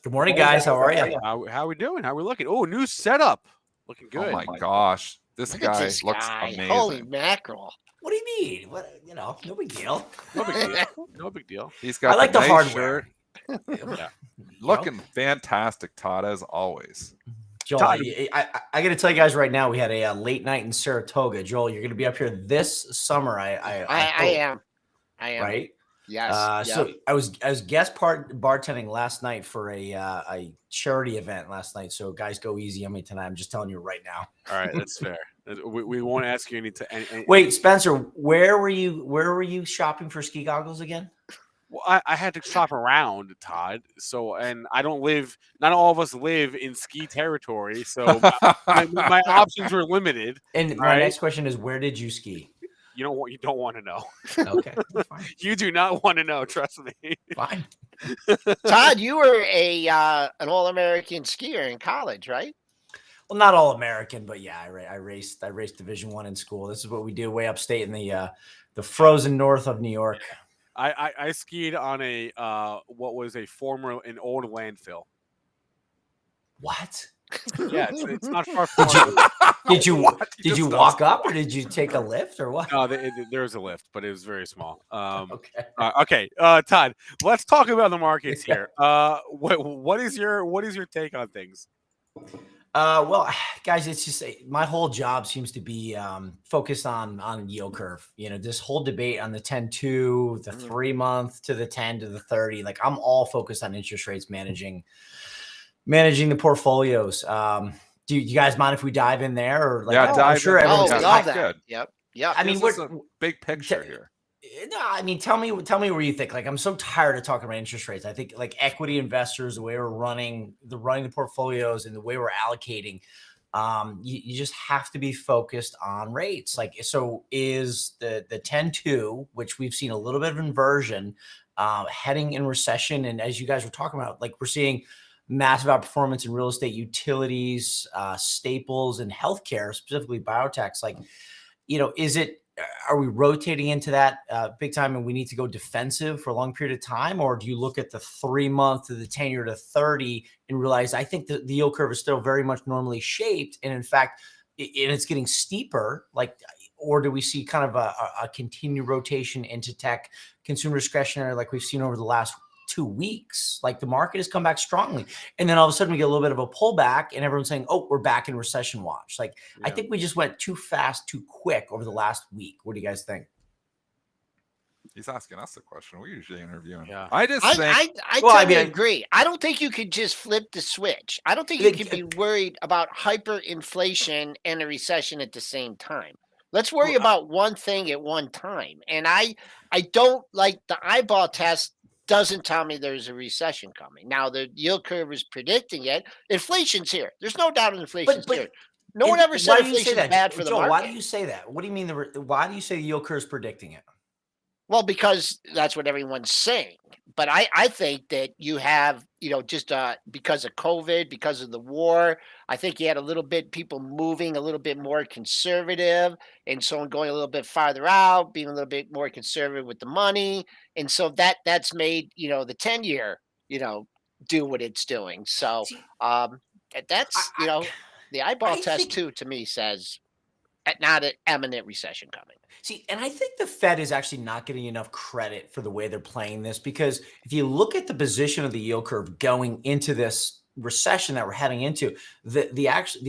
Good morning, guys. How are you? How we doing? How we looking? Oh, new setup. Looking good. Oh, my gosh. This guy looks amazing. Holy mackerel. What do you mean? No big deal. No big deal. No big deal. He's got I like the hardware. Yeah. Looking fantastic, Todd, as always. Joel, Todd, I got to tell you guys right now, we had a late night in Saratoga. Joel, you're going to be up here this summer. I am. Right? Yes. So I was guest bartending last night for a charity event last night. So guys, go easy on me tonight. I'm just telling you right now. All right, that's fair. We won't ask you any. Wait, Spencer, where were you shopping for ski goggles again? Well, I had to shop around, Todd. So, and I don't live. Not all of us live in ski territory. So my options were limited. And my next question is, where did you ski? You don't want to know. Okay, fine. You do not want to know. Trust me. Fine. Todd, you were an All-American skier in college, right? Well, not All-American, but yeah, I raced Division I in school. This is what we do way upstate in the frozen north of New York. I skied on what was an old landfill. What? Yeah, it's not far from. Did you walk up or did you take a lift or what? No, there was a lift, but it was very small. Okay. Okay, Todd, let's talk about the markets here. What is your take on things? Well, guys, it's just my whole job seems to be focused on yield curve. This whole debate on the 10-2, the 3-month to the 10 to the 30. Like I'm all focused on interest rates, managing the portfolios. Do you guys mind if we dive in there? Or dive I'm sure in. everyone's love that. Good. Yep. I mean, what's a big picture here? No, I mean, tell me where you think. Like, I'm so tired of talking about interest rates. I think like equity investors, the way we're running the portfolios and the way we're allocating, you just have to be focused on rates. Like, so is the 10-2, which we've seen a little bit of inversion, heading in recession, and as you guys were talking about, like we're seeing massive outperformance in real estate, utilities, staples, and healthcare, specifically biotechs. Like, are we rotating into that big time and we need to go defensive for a long period of time? Or do you look at the 3-month to the 10-year to 30 and realize, I think the yield curve is still very much normally shaped. And in fact, it's getting steeper, or do we see kind of a continued rotation into tech, consumer discretionary, like we've seen over the last 2 weeks? Like the market has come back strongly, and then all of a sudden we get a little bit of a pullback and everyone's saying, oh, we're back in recession watch. Like, yeah. I think we just went too fast, too quick over the last week. What do you guys think? He's asking us a question. We're usually interviewing. Yeah. I agree. I don't think you could just flip the switch. I don't think you could be worried about hyperinflation and a recession at the same time. Let's worry about one thing at one time. And I don't like the eyeball test. Doesn't tell me there's a recession coming. Now the yield curve is predicting it. Inflation's here. There's no doubt inflation's here. No one ever said inflation's bad for the market. Why do you say that? What do you mean? Why do you say the yield curve is predicting it? Well, because that's what everyone's saying. But I think that you have, just because of COVID, because of the war, I think you had a little bit people moving a little bit more conservative, and so going a little bit farther out, being a little bit more conservative with the money. And so that's made, the 10-year, do what it's doing. So that's, the eyeball test too, to me, says not an imminent recession coming. See, and I think the Fed is actually not getting enough credit for the way they're playing this, because if you look at the position of the yield curve going into this recession that we're heading into, the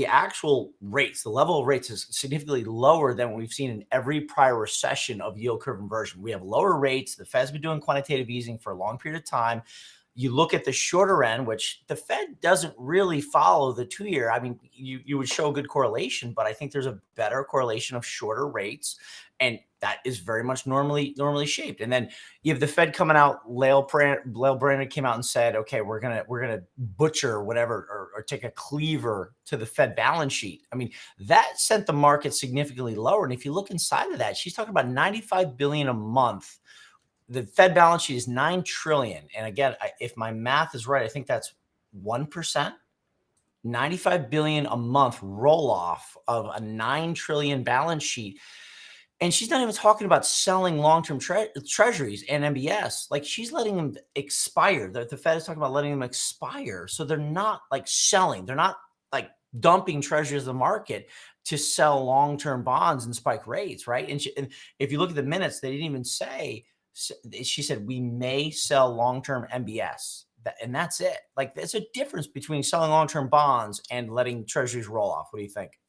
actual rates, the level of rates is significantly lower than what we've seen in every prior recession of yield curve inversion. We have lower rates. The Fed's been doing quantitative easing for a long period of time. You look at the shorter end, which the Fed doesn't really follow the 2-year. I mean, you would show a good correlation, but I think there's a better correlation of shorter rates, and that is very much normally shaped. And then you have the Fed coming out. Lael Brainerd came out and said, "Okay, we're gonna butcher whatever or take a cleaver to the Fed balance sheet." I mean, that sent the market significantly lower. And if you look inside of that, she's talking about $95 billion a month. The Fed balance sheet is $9 trillion. And again, if my math is right, I think that's 1%, $95 billion a month roll off of a $9 trillion balance sheet. And she's not even talking about selling long-term treasuries and MBS. Like, she's letting them expire. The Fed is talking about letting them expire. So they're not like selling. They're not like dumping treasuries in the market to sell long-term bonds and spike rates, right? And if you look at the minutes, they didn't even say. She said, we may sell long-term MBS, and that's it. Like, there's a difference between selling long-term bonds and letting treasuries roll off. What do you think?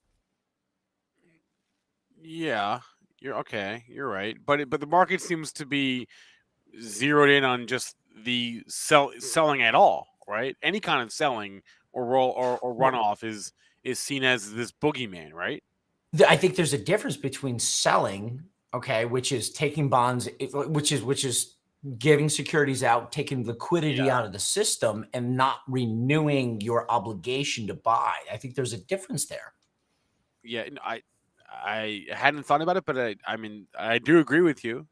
Yeah, you're okay. You're right, but the market seems to be zeroed in on just the selling at all, right? Any kind of selling or roll or runoff is seen as this boogeyman, right? I think there's a difference between selling, okay, which is taking bonds, which is giving securities out, taking liquidity out of the system, and not renewing your obligation to buy. I think there's a difference there. Yeah, I hadn't thought about it, but I mean, I do agree with you.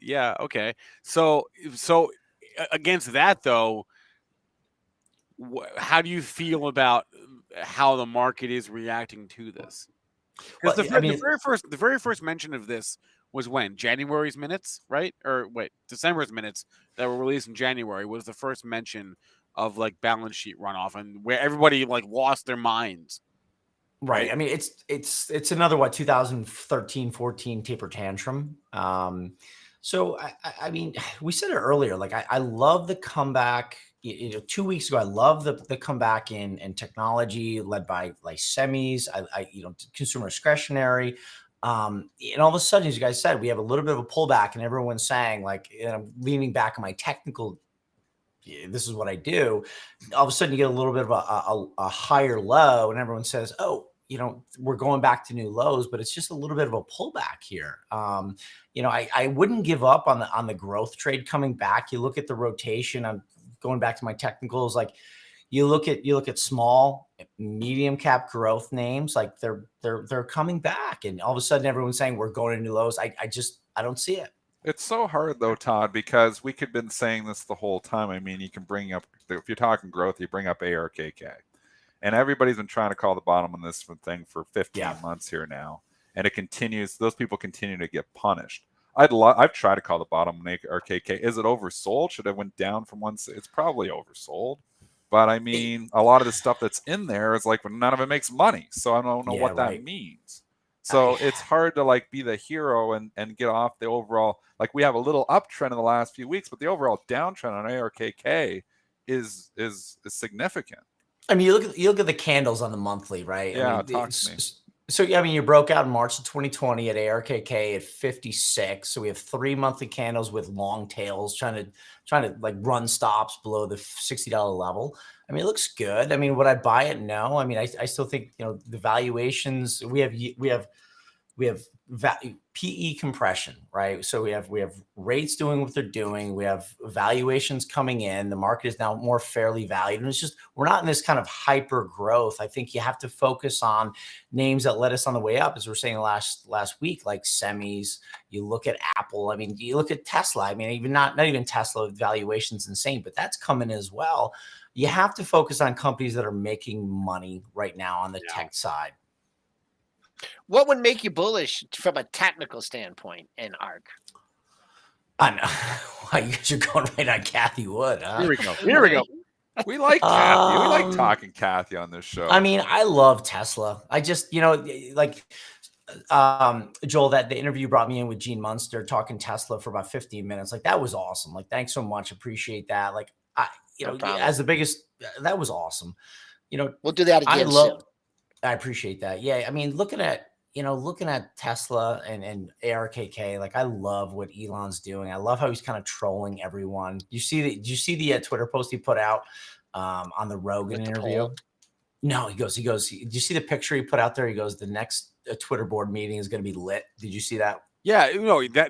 Yeah, okay. So against that though, how do you feel about how the market is reacting to this? Because the very first mention of this was when? January's minutes, right? Or wait, December's minutes that were released in January was the first mention of like balance sheet runoff, and where everybody like lost their minds. Right. I mean, it's another 2013-14 taper tantrum. So I mean, we said it earlier. Like, I love the comeback. 2 weeks ago, I love the comeback in technology led by like semis. I consumer discretionary. And all of a sudden, as you guys said, we have a little bit of a pullback, and everyone's saying, like, I'm leaning back on my technical. This is what I do. All of a sudden, you get a little bit of a higher low, and everyone says, "Oh, we're going back to new lows," but it's just a little bit of a pullback here. I wouldn't give up on the growth trade coming back. You look at the rotation. I'm going back to my technicals. Like, you look at small, medium cap growth names. Like, they're coming back, and all of a sudden, everyone's saying we're going to new lows. I don't see it. It's so hard though, Todd, because we could have been saying this the whole time. I mean, you can bring up, if you're talking growth, you bring up ARKK. And everybody's been trying to call the bottom on this thing for 15 months here now. And it continues. Those people continue to get punished. I've tried to call the bottom on ARKK. Is it oversold? Should it went down from one? It's probably oversold. But I mean, a lot of the stuff that's in there is like, none of it makes money. So I don't know what that means. So it's hard to like be the hero and get off the overall. Like, we have a little uptrend in the last few weeks, but the overall downtrend on ARKK is significant. I mean, you look at the candles on the monthly, right? Yeah, I mean, talk to me. So I mean, you broke out in March of 2020 at ARKK at 56. So we have 3 monthly candles with long tails trying to like run stops below the $60 level. I mean, it looks good. I mean, would I buy it? No. I mean, I still think the valuations we have PE compression, right? So we have rates doing what they're doing. We have valuations coming in. The market is now more fairly valued. And it's just, we're not in this kind of hyper growth. I think you have to focus on names that led us on the way up, as we were saying last week, like semis. You look at Apple. I mean, you look at Tesla. I mean, even not even Tesla, valuation's insane, but that's coming as well. You have to focus on companies that are making money right now on the tech side. What would make you bullish from a technical standpoint in ARK? I know. Why, you guys are going right on Kathy Wood, huh? Here we go. We like Kathy. We like talking Kathy on this show. I mean, I love Tesla. I just, like, Joel, that the interview brought me in with Gene Munster talking Tesla for about 15 minutes. Like that was awesome. Like, thanks so much. Appreciate that. Like, as the biggest, that was awesome. We'll do that again soon. I appreciate that. Yeah. I mean, looking at Tesla and ARKK, like I love what Elon's doing. I love how he's kind of trolling everyone. Did you see the Twitter post he put out on the Rogan interview? No, he goes, did you see the picture he put out there? He goes, the next Twitter board meeting is going to be lit. Did you see that? Yeah,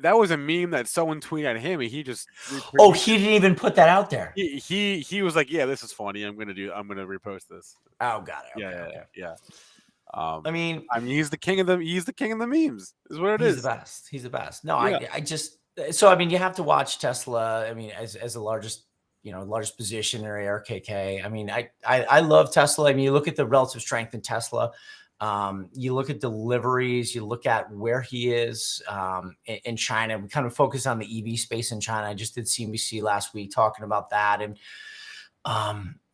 that was a meme that someone tweeted at him, and he just he didn't even put that out there. He was like, yeah, this is funny. I'm gonna repost this. Oh, got it. Okay, yeah. I mean, he's the king of the memes. Is what it is. He's the best. No, yeah. I mean, you have to watch Tesla. I mean, as the largest position or ARKK. I mean, I love Tesla. I mean, you look at the relative strength in Tesla. You look at deliveries, you look at where he is in China. We kind of focus on the EV space in China. I just did CNBC last week talking about that. And,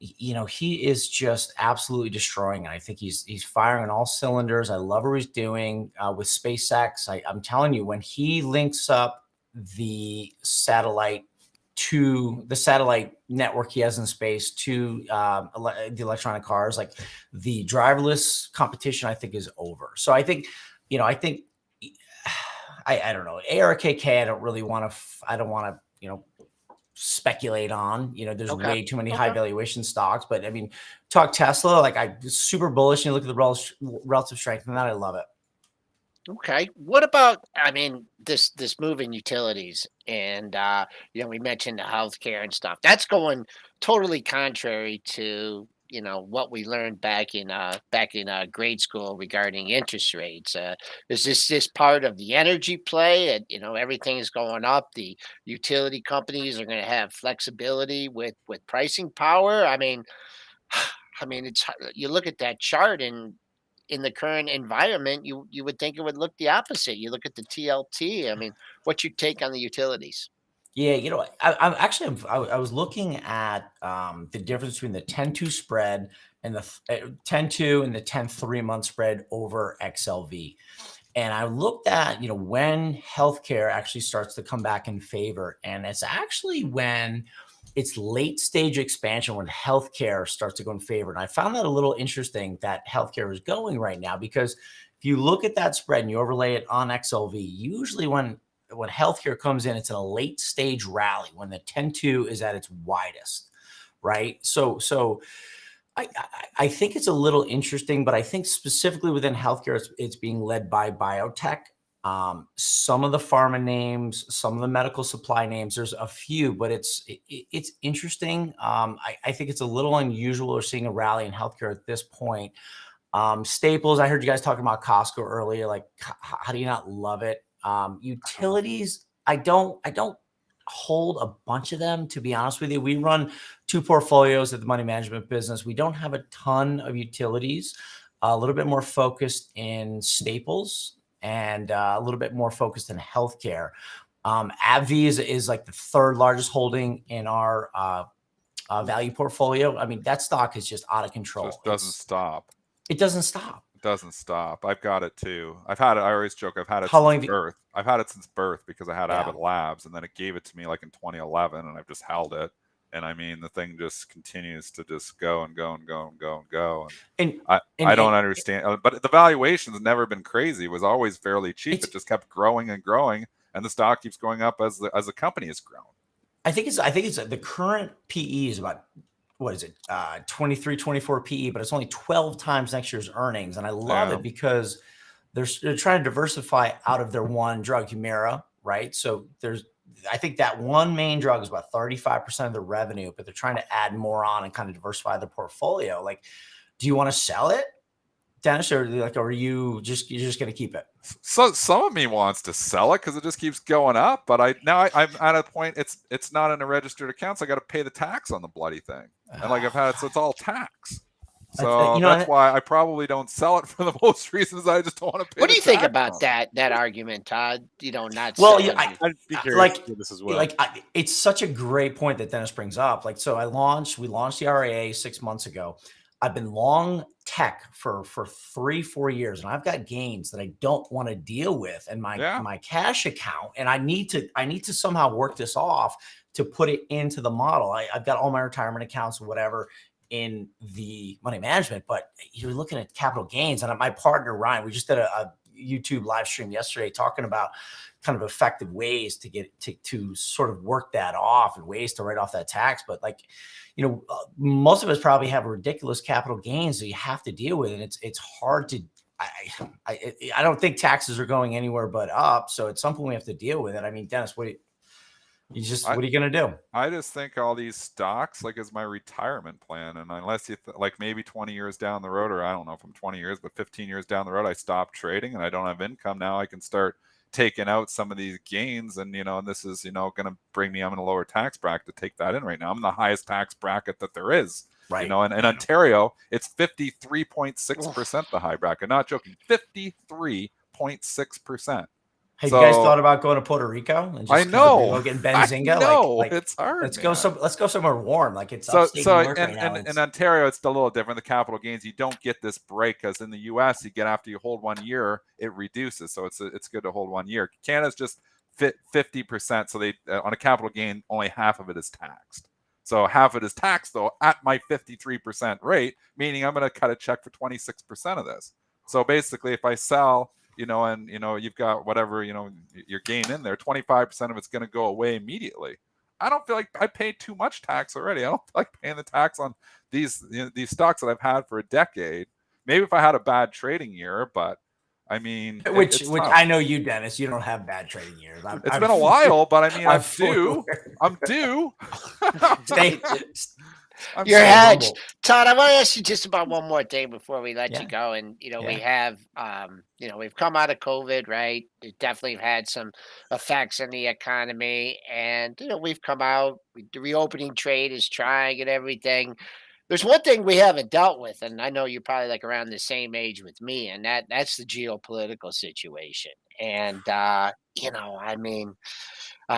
he is just absolutely destroying it. I think he's firing on all cylinders. I love what he's doing with SpaceX. I'm telling you, when he links up the satellite network he has in space to the electronic cars, like the driverless competition, I think is over. So I think, I don't know, ARKK. I don't want to, speculate on, there's way too many high valuation stocks, but I mean, talk Tesla, like I'm super bullish, and you look at the relative strength and that, I love it. Okay. What about, this move in utilities and, we mentioned the healthcare and stuff. That's going totally contrary to, what we learned back in grade school regarding interest rates. Is this part of the energy play? And, everything is going up. The utility companies are going to have flexibility with pricing power. It's, you look at that chart, and in the current environment, you would think it would look the opposite. You look at the TLT. What's your take on the utilities? Yeah, I was looking at the difference between the 10-2 spread and the 10-2 and the 10-3 month spread over XLV. And I looked at, when healthcare actually starts to come back in favor. And it's actually when it's late stage expansion, when healthcare starts to go in favor. And I found that a little interesting that healthcare is going right now, because if you look at that spread and you overlay it on XLV, usually when healthcare comes in, it's in a late stage rally when the 10-2 is at its widest, right? So I think it's a little interesting, but I think specifically within healthcare, it's being led by biotech. Some of the pharma names, some of the medical supply names, there's a few, but it's interesting. I think it's a little unusual we're seeing a rally in healthcare at this point. Staples, I heard you guys talking about Costco earlier. Like, how do you not love it? Utilities, I don't hold a bunch of them, to be honest with you. We run two portfolios at the money management business. We don't have a ton of utilities, a little bit more focused in staples and a little bit more focused in healthcare. AbbVie is like the third largest holding in our value portfolio. That stock is just out of control. Just doesn't stop. It doesn't stop. It doesn't stop. I've got it too. I've had it. I always joke. I've had it since birth. I've had it since birth because I had Abbott Labs, and then it gave it to me like in 2011, and I've just held it. And the thing just continues to just go and go and go and go and go. And I don't understand. But the valuation's never been crazy. It was always fairly cheap. It just kept growing and growing, and the stock keeps going up as the company has grown. I think it's the current PE is about, what is it, 23, 24 PE, but it's only 12 times next year's earnings. And I love it because they're trying to diversify out of their one drug, Humira, right? So I think that one main drug is about 35% of the revenue, but they're trying to add more on and kind of diversify the portfolio. Like, do you want to sell it, Dennis, or are you're just going to keep it? So some of me wants to sell it because it just keeps going up, but I'm at a point. It's not in a registered account, so I got to pay the tax on the bloody thing, and I've had it, so it's all tax. So that's why I probably don't sell it for the most reasons. I just don't want to pay. What do you think about that argument, Todd? I'd be curious to this as well. It's such a great point that Dennis brings up. We launched the RIA 6 months ago. I've been long tech for 3-4 years, and I've got gains that I don't want to deal with in my cash account, and I need to somehow work this off to put it into the model. I've got all my retirement accounts or whatever in the money management, but you're looking at capital gains. And my partner Ryan, we just did a YouTube live stream yesterday talking about kind of effective ways to get to sort of work that off and ways to write off that tax. But like, most of us probably have ridiculous capital gains that you have to deal with, and it's hard to. I don't think taxes are going anywhere but up. So at some point we have to deal with it. I mean, Dennis, what are you going to do? I just think all these stocks, like, is my retirement plan. And unless you like maybe 20 years down the road, or I don't know if I'm 20 years, but 15 years down the road, I stop trading and I don't have income. Now I can start taking out some of these gains, and and this is going to bring me, I'm in a lower tax bracket to take that in right now. I'm in the highest tax bracket that there is, right? And in Ontario it's 53.6%, the high bracket, not joking, 53.6%. Have you guys thought about going to Puerto Rico and just I know getting Benzinga? Like it's hard. Let's go somewhere warm. Like it's so in Ontario, it's a little different. The capital gains, you don't get this break, because in the US, you get, after you hold 1 year, it reduces. So it's good to hold 1 year. Canada's just 50%. So they on a capital gain, only half of it is taxed. So half of it is taxed though at my 53% rate, meaning I'm going to cut a check for 26% of this. So basically, if I sell, and you've got whatever, your gain in there, 25% of it's going to go away immediately. I don't feel like I paid too much tax already. I don't feel like paying the tax on these stocks that I've had for a decade. Maybe if I had a bad trading year, but I mean, which I know you, Dennis, you don't have bad trading years. It's been a while, but I mean, I'm due. Your hedge, Todd. I want to ask you just about one more thing before we let you go. And we have, we've come out of COVID, right? It definitely had some effects on the economy, and we've come out. The reopening trade is trying and everything. There's one thing we haven't dealt with, and I know you're probably like around the same age with me, and that's the geopolitical situation. And I mean.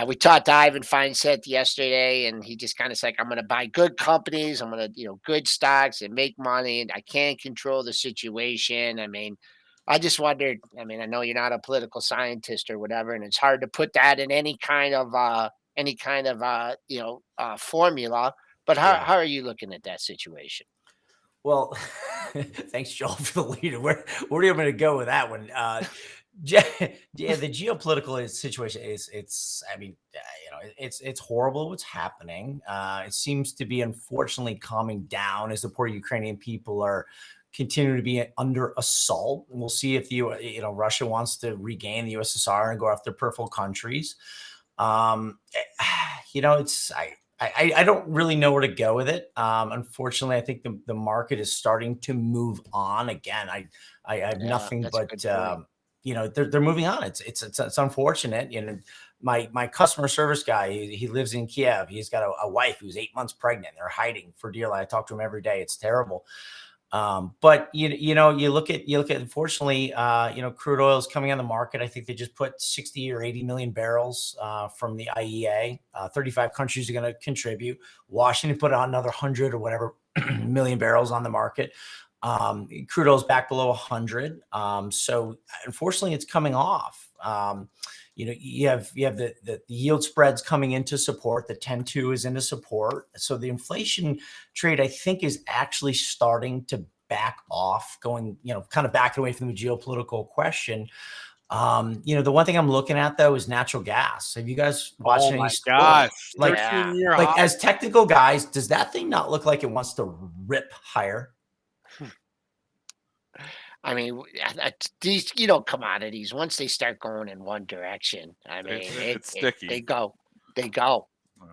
We talked to Ivan Feinstein yesterday, and he just kind of said, I'm going to buy good companies. I'm going to, good stocks and make money, and I can't control the situation. I mean, I just wondered, I know you're not a political scientist or whatever, and it's hard to put that in any kind of formula, but how are you looking at that situation? Well, thanks, Joel, for the lead. Where are you going to go with that one? The geopolitical situation it's horrible what's happening. It seems to be unfortunately calming down as the poor Ukrainian people are continuing to be under assault. And we'll see if Russia wants to regain the USSR and go after peripheral countries. I don't really know where to go with it. Unfortunately, I think the market is starting to move on again. I have nothing but they're moving on. It's unfortunate. My customer service guy, he lives in Kiev. He's got a wife who's 8 months pregnant. They're hiding for dear life. I talk to him every day. It's terrible. But you look at unfortunately, crude oil is coming on the market. I think they just put 60 or 80 million barrels from the IEA. 35 countries are going to contribute. Washington put on another 100 or whatever million barrels on the market. Crude oil is back below 100. So unfortunately, it's coming off. You have the yield spreads coming into support. The 10-2 is into support. So the inflation trade, I think, is actually starting to back off, going, kind of backing away from the geopolitical question. The one thing I'm looking at though is natural gas. Have you guys watched any? Gosh, like as technical guys, does that thing not look like it wants to rip higher? I mean, these, commodities, once they start going in one direction, it's sticky. They go.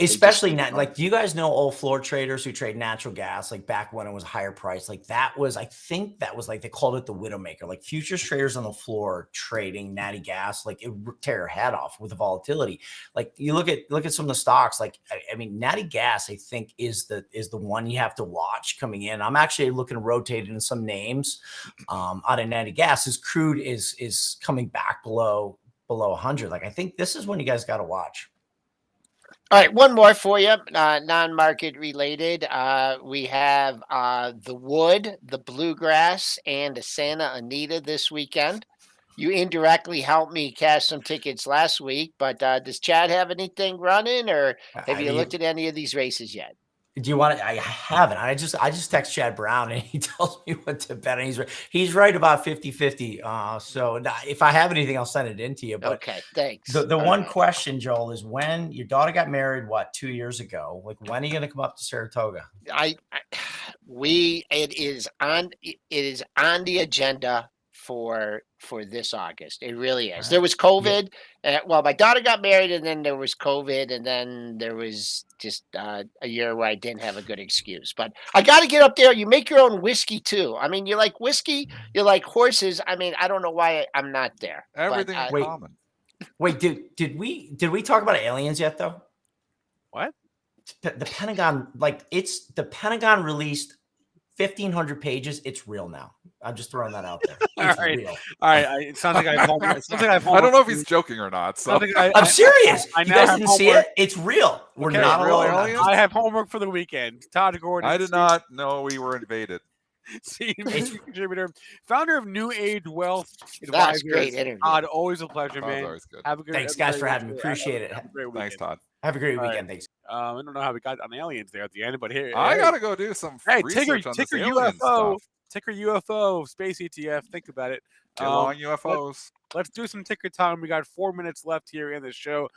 Especially now, like, do you guys know old floor traders who trade natural gas? Like back when it was a higher price, like I think that was like, they called it the widowmaker. Like futures traders on the floor trading natty gas, like it would tear your head off with the volatility. Like you look at some of the stocks, like natty gas, I think is the one you have to watch coming in. I'm actually looking to rotate into some names out of natty gas. As crude is coming back below 100. Like I think this is when you guys got to watch. All right, one more for you, non-market related. We have the Wood, the Bluegrass, and the Santa Anita this weekend. You indirectly helped me cash some tickets last week, but does Chad have anything running, or have you looked at any of these races yet? Do you want to? I haven't. I just text Chad Brown and he tells me what to bet. And he's right about 50-50. So if I have anything, I'll send it in to you. But okay, thanks. The one question, Joel, is when your daughter got married, 2 years ago? Like, when are you going to come up to Saratoga? It is on the agenda for this August. It really is. There was COVID. Yeah. Well, my daughter got married, and then there was COVID, and then there was just a year where I didn't have a good excuse. But I got to get up there. You make your own whiskey too. I mean, you like whiskey, you like horses. I mean, I don't know why I'm not there. Everything in common. Wait, did we talk about aliens yet though? What? The Pentagon, the Pentagon released 1,500 pages. It's real now. I'm just throwing that out there. It's real. All right. It sounds like I have homework. I don't know if he's joking or not. So I'm serious. You guys didn't see it? It's real. We're not alone. I have homework for the weekend. Todd Gordon. I did not know we were invaded. CNBC contributor, founder of New Age Wealth That's Advisors. great interview. Todd, always a pleasure, man. Always good. Have a good. Thanks, guys, for having me. Appreciate it. Have a great weekend. Thanks, Todd. Have a great weekend. Right. Thanks. I don't know how we got on aliens there at the end, but here I gotta go do some research on this alien stuff. Ticker UFO space ETF. Think about it. Get along UFOs. Let's do some ticker time. We got 4 minutes left here in the show.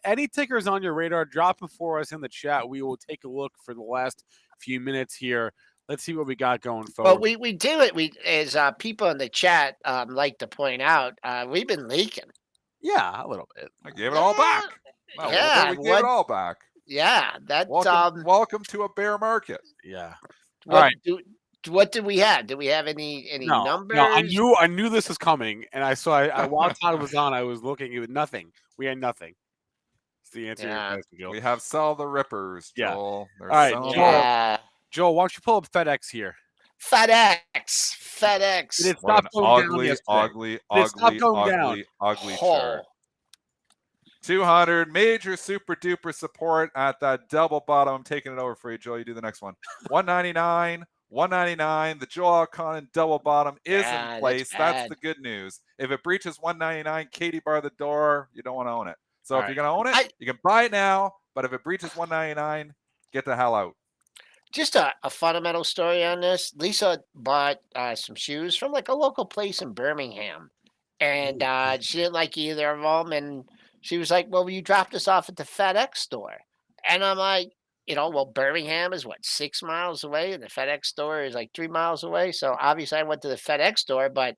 Any tickers on your radar? Drop them for us in the chat. We will take a look for the last few minutes here. Let's see what we got going forward. But we do it. As people in the chat like to point out, we've been leaking. Yeah, a little bit. I gave it all back. Well, yeah, we gave it all back. Yeah, that's welcome to a bear market. Yeah. All right. What did we have? Did we have any numbers? No, I knew this was coming, and while Todd was on, I was looking. It was nothing. We had nothing. That's the answer. Yeah. We have sell the rippers, Joel. Yeah. All right, Joel, why don't you pull up FedEx here? FedEx. Did it stop going ugly chart. 200 major super duper support at that double bottom. I'm taking it over for you, Joel. You do the next one. 199. 199. The Joel Elconin double bottom is in place. That's the good news. If it breaches 199, Katie bar the door. You don't want to own it. So if you're going to own it, you can buy it now. But if it breaches 199, get the hell out. Just a fundamental story on this. Lisa bought some shoes from a local place in Birmingham. And she didn't like either of them. And she was like, well, you dropped us off at the FedEx store. And I'm like, Birmingham is 6 miles away, and the FedEx store is 3 miles away. So obviously I went to the FedEx store, but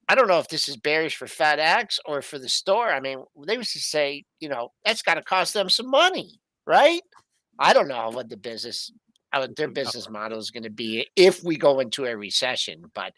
I don't know if this is bearish for FedEx or for the store. I mean, they used to say, that's got to cost them some money, right? I don't know what their business model is going to be if we go into a recession. But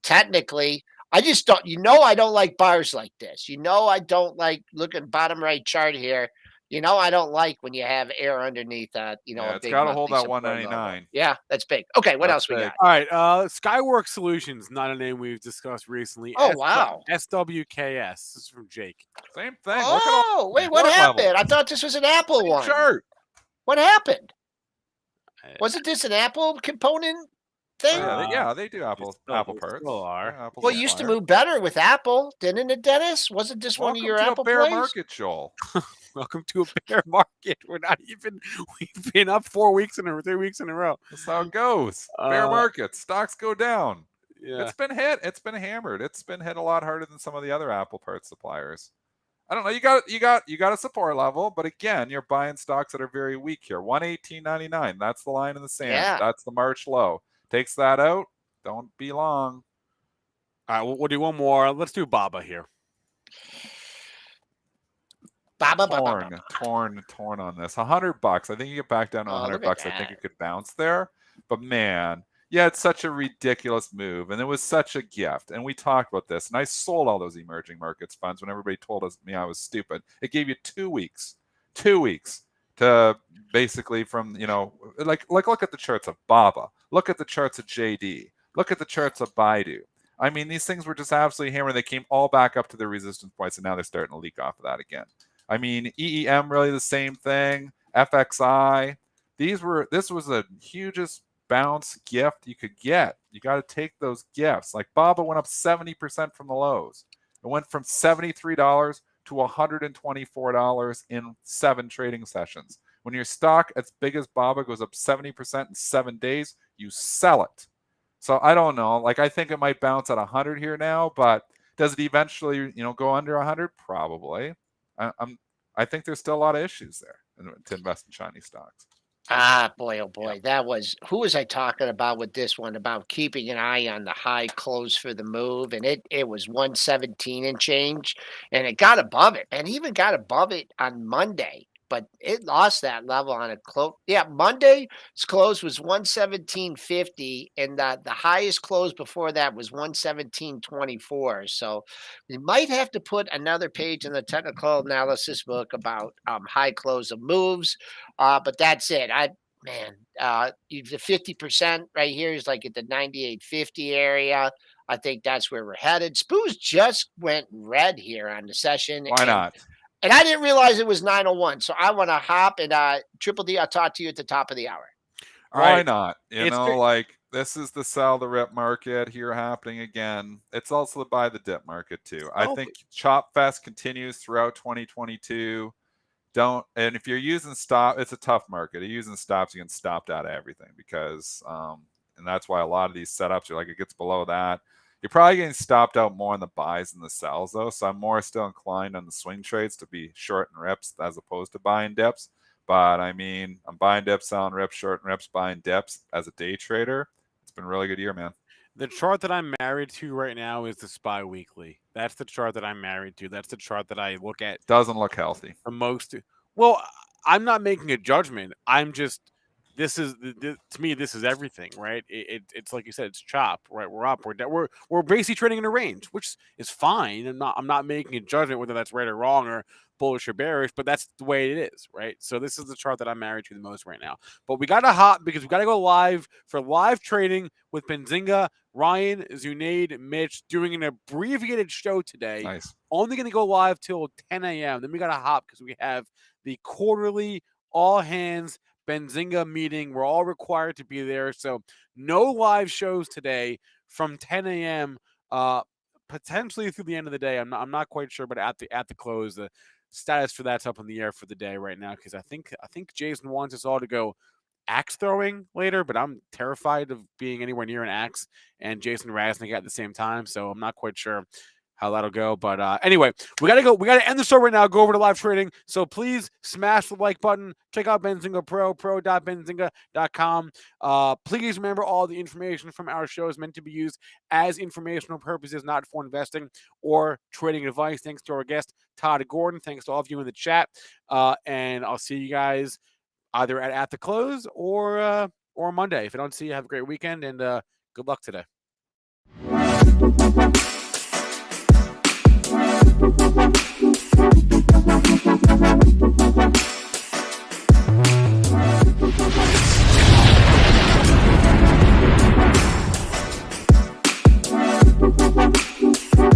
technically, I just don't, I don't like bars like this. I don't like looking bottom right chart here. I don't like when you have air underneath that. It's got to hold that 199. Yeah, that's big. Okay, what else we got? All right, Skyworks Solutions, not a name we've discussed recently. Oh, wow. SWKS. This is from Jake. Same thing. Oh, wait, what happened? I thought this was an Apple one. Chart. What happened? Wasn't this an Apple component thing? Yeah, they do Apple parts. Still are. Yeah, well, it used to move better with Apple, didn't it, Dennis? Wasn't this one of your Apple plays? Welcome to a bear market, Joel. Welcome to a bear market. We've been up 3 weeks in a row. That's how it goes. Bear market. Stocks go down. Yeah. It's been hit. It's been hammered. It's been hit a lot harder than some of the other Apple parts suppliers. I don't know. You got a support level, but again, you're buying stocks that are very weak here. 118.99. That's the line in the sand. Yeah. That's the March low. Takes that out. Don't be long. All right, we'll do one more. Let's do Baba here. Torn on this. $100. I think you get back down to $100. I think it could bounce there. But man, it's such a ridiculous move, and it was such a gift. And we talked about this, and I sold all those emerging markets funds when everybody told me I was stupid. It gave you 2 weeks. 2 weeks to basically from look at the charts of Baba. Look at the charts of JD. Look at the charts of Baidu. I mean, these things were just absolutely hammered. They came all back up to their resistance points, and now they're starting to leak off of that again. I mean, EEM really the same thing. FXI. This was the hugest bounce gift you could get. You got to take those gifts. Like BABA went up 70% from the lows. It went from $73 to $124 in 7 trading sessions. When your stock as big as BABA goes up 70% in 7 days, you sell it. So I don't know. Like, I think it might bounce at 100 here now, but does it eventually, go under 100? Probably. I think there's still a lot of issues there to invest in Chinese stocks. Ah, boy, oh boy. That was, who was I talking about with this one? About keeping an eye on the high close for the move. And it was 117 and change. And it got above it. And even got above it on Monday. But it lost that level on a close. Yeah, Monday's close was 117.50. And the highest close before that was 117.24. So we might have to put another page in the technical analysis book about high close of moves. But that's it. The 50% right here is like at the 98.50 area. I think that's where we're headed. Spoos just went red here on the session. Why not? And I didn't realize it was 9:01. So I want to hop and Triple D, I'll talk to you at the top of the hour. Why not? This is the sell the rip market here happening again. It's also the buy the dip market too. I think Chop Fest continues throughout 2022. And if you're using stop, it's a tough market. You're using stops, you get stopped out of everything because, and that's why a lot of these setups are like, it gets below that. You're probably getting stopped out more on the buys than the sells though. So I'm more still inclined on the swing trades to be short and rips as opposed to buying dips. But I mean, I'm buying dips, selling rips, short and rips, buying dips as a day trader. It's been a really good year, man. The chart that I'm married to right now is the SPY weekly. That's the chart that I'm married to. That's the chart that I look at. Doesn't look healthy. The most. Well, I'm not making a judgment. I'm just, to me, this is everything, right? It's like you said, it's chop, right? We're up, we're down. We're basically trading in a range, which is fine. I'm not making a judgment whether that's right or wrong or bullish or bearish, but that's the way it is, right? So this is the chart that I'm married to the most right now. But we got to hop because we got to go live for live trading with Benzinga, Ryan, Zunaid, Mitch, doing an abbreviated show today. Nice. Only going to go live till 10 a.m. Then we got to hop because we have the quarterly all hands Benzinga meeting. We're all required to be there. So no live shows today from 10 a.m. Potentially through the end of the day. I'm not quite sure, but at the close, the status for that's up in the air for the day right now because I think Jason wants us all to go axe throwing later, but I'm terrified of being anywhere near an axe and Jason Raznick at the same time, so I'm not quite sure how that'll go. But anyway, we gotta end the show right now, go over to live trading. So please smash the like button, check out Benzinga pro.benzinga.com. Please remember all the information from our show is meant to be used as informational purposes, not for investing or trading advice. Thanks to our guest Todd Gordon. Thanks to all of you in the chat. And I'll see you guys either at the close or Monday. If I don't see you, have a great weekend and good luck today.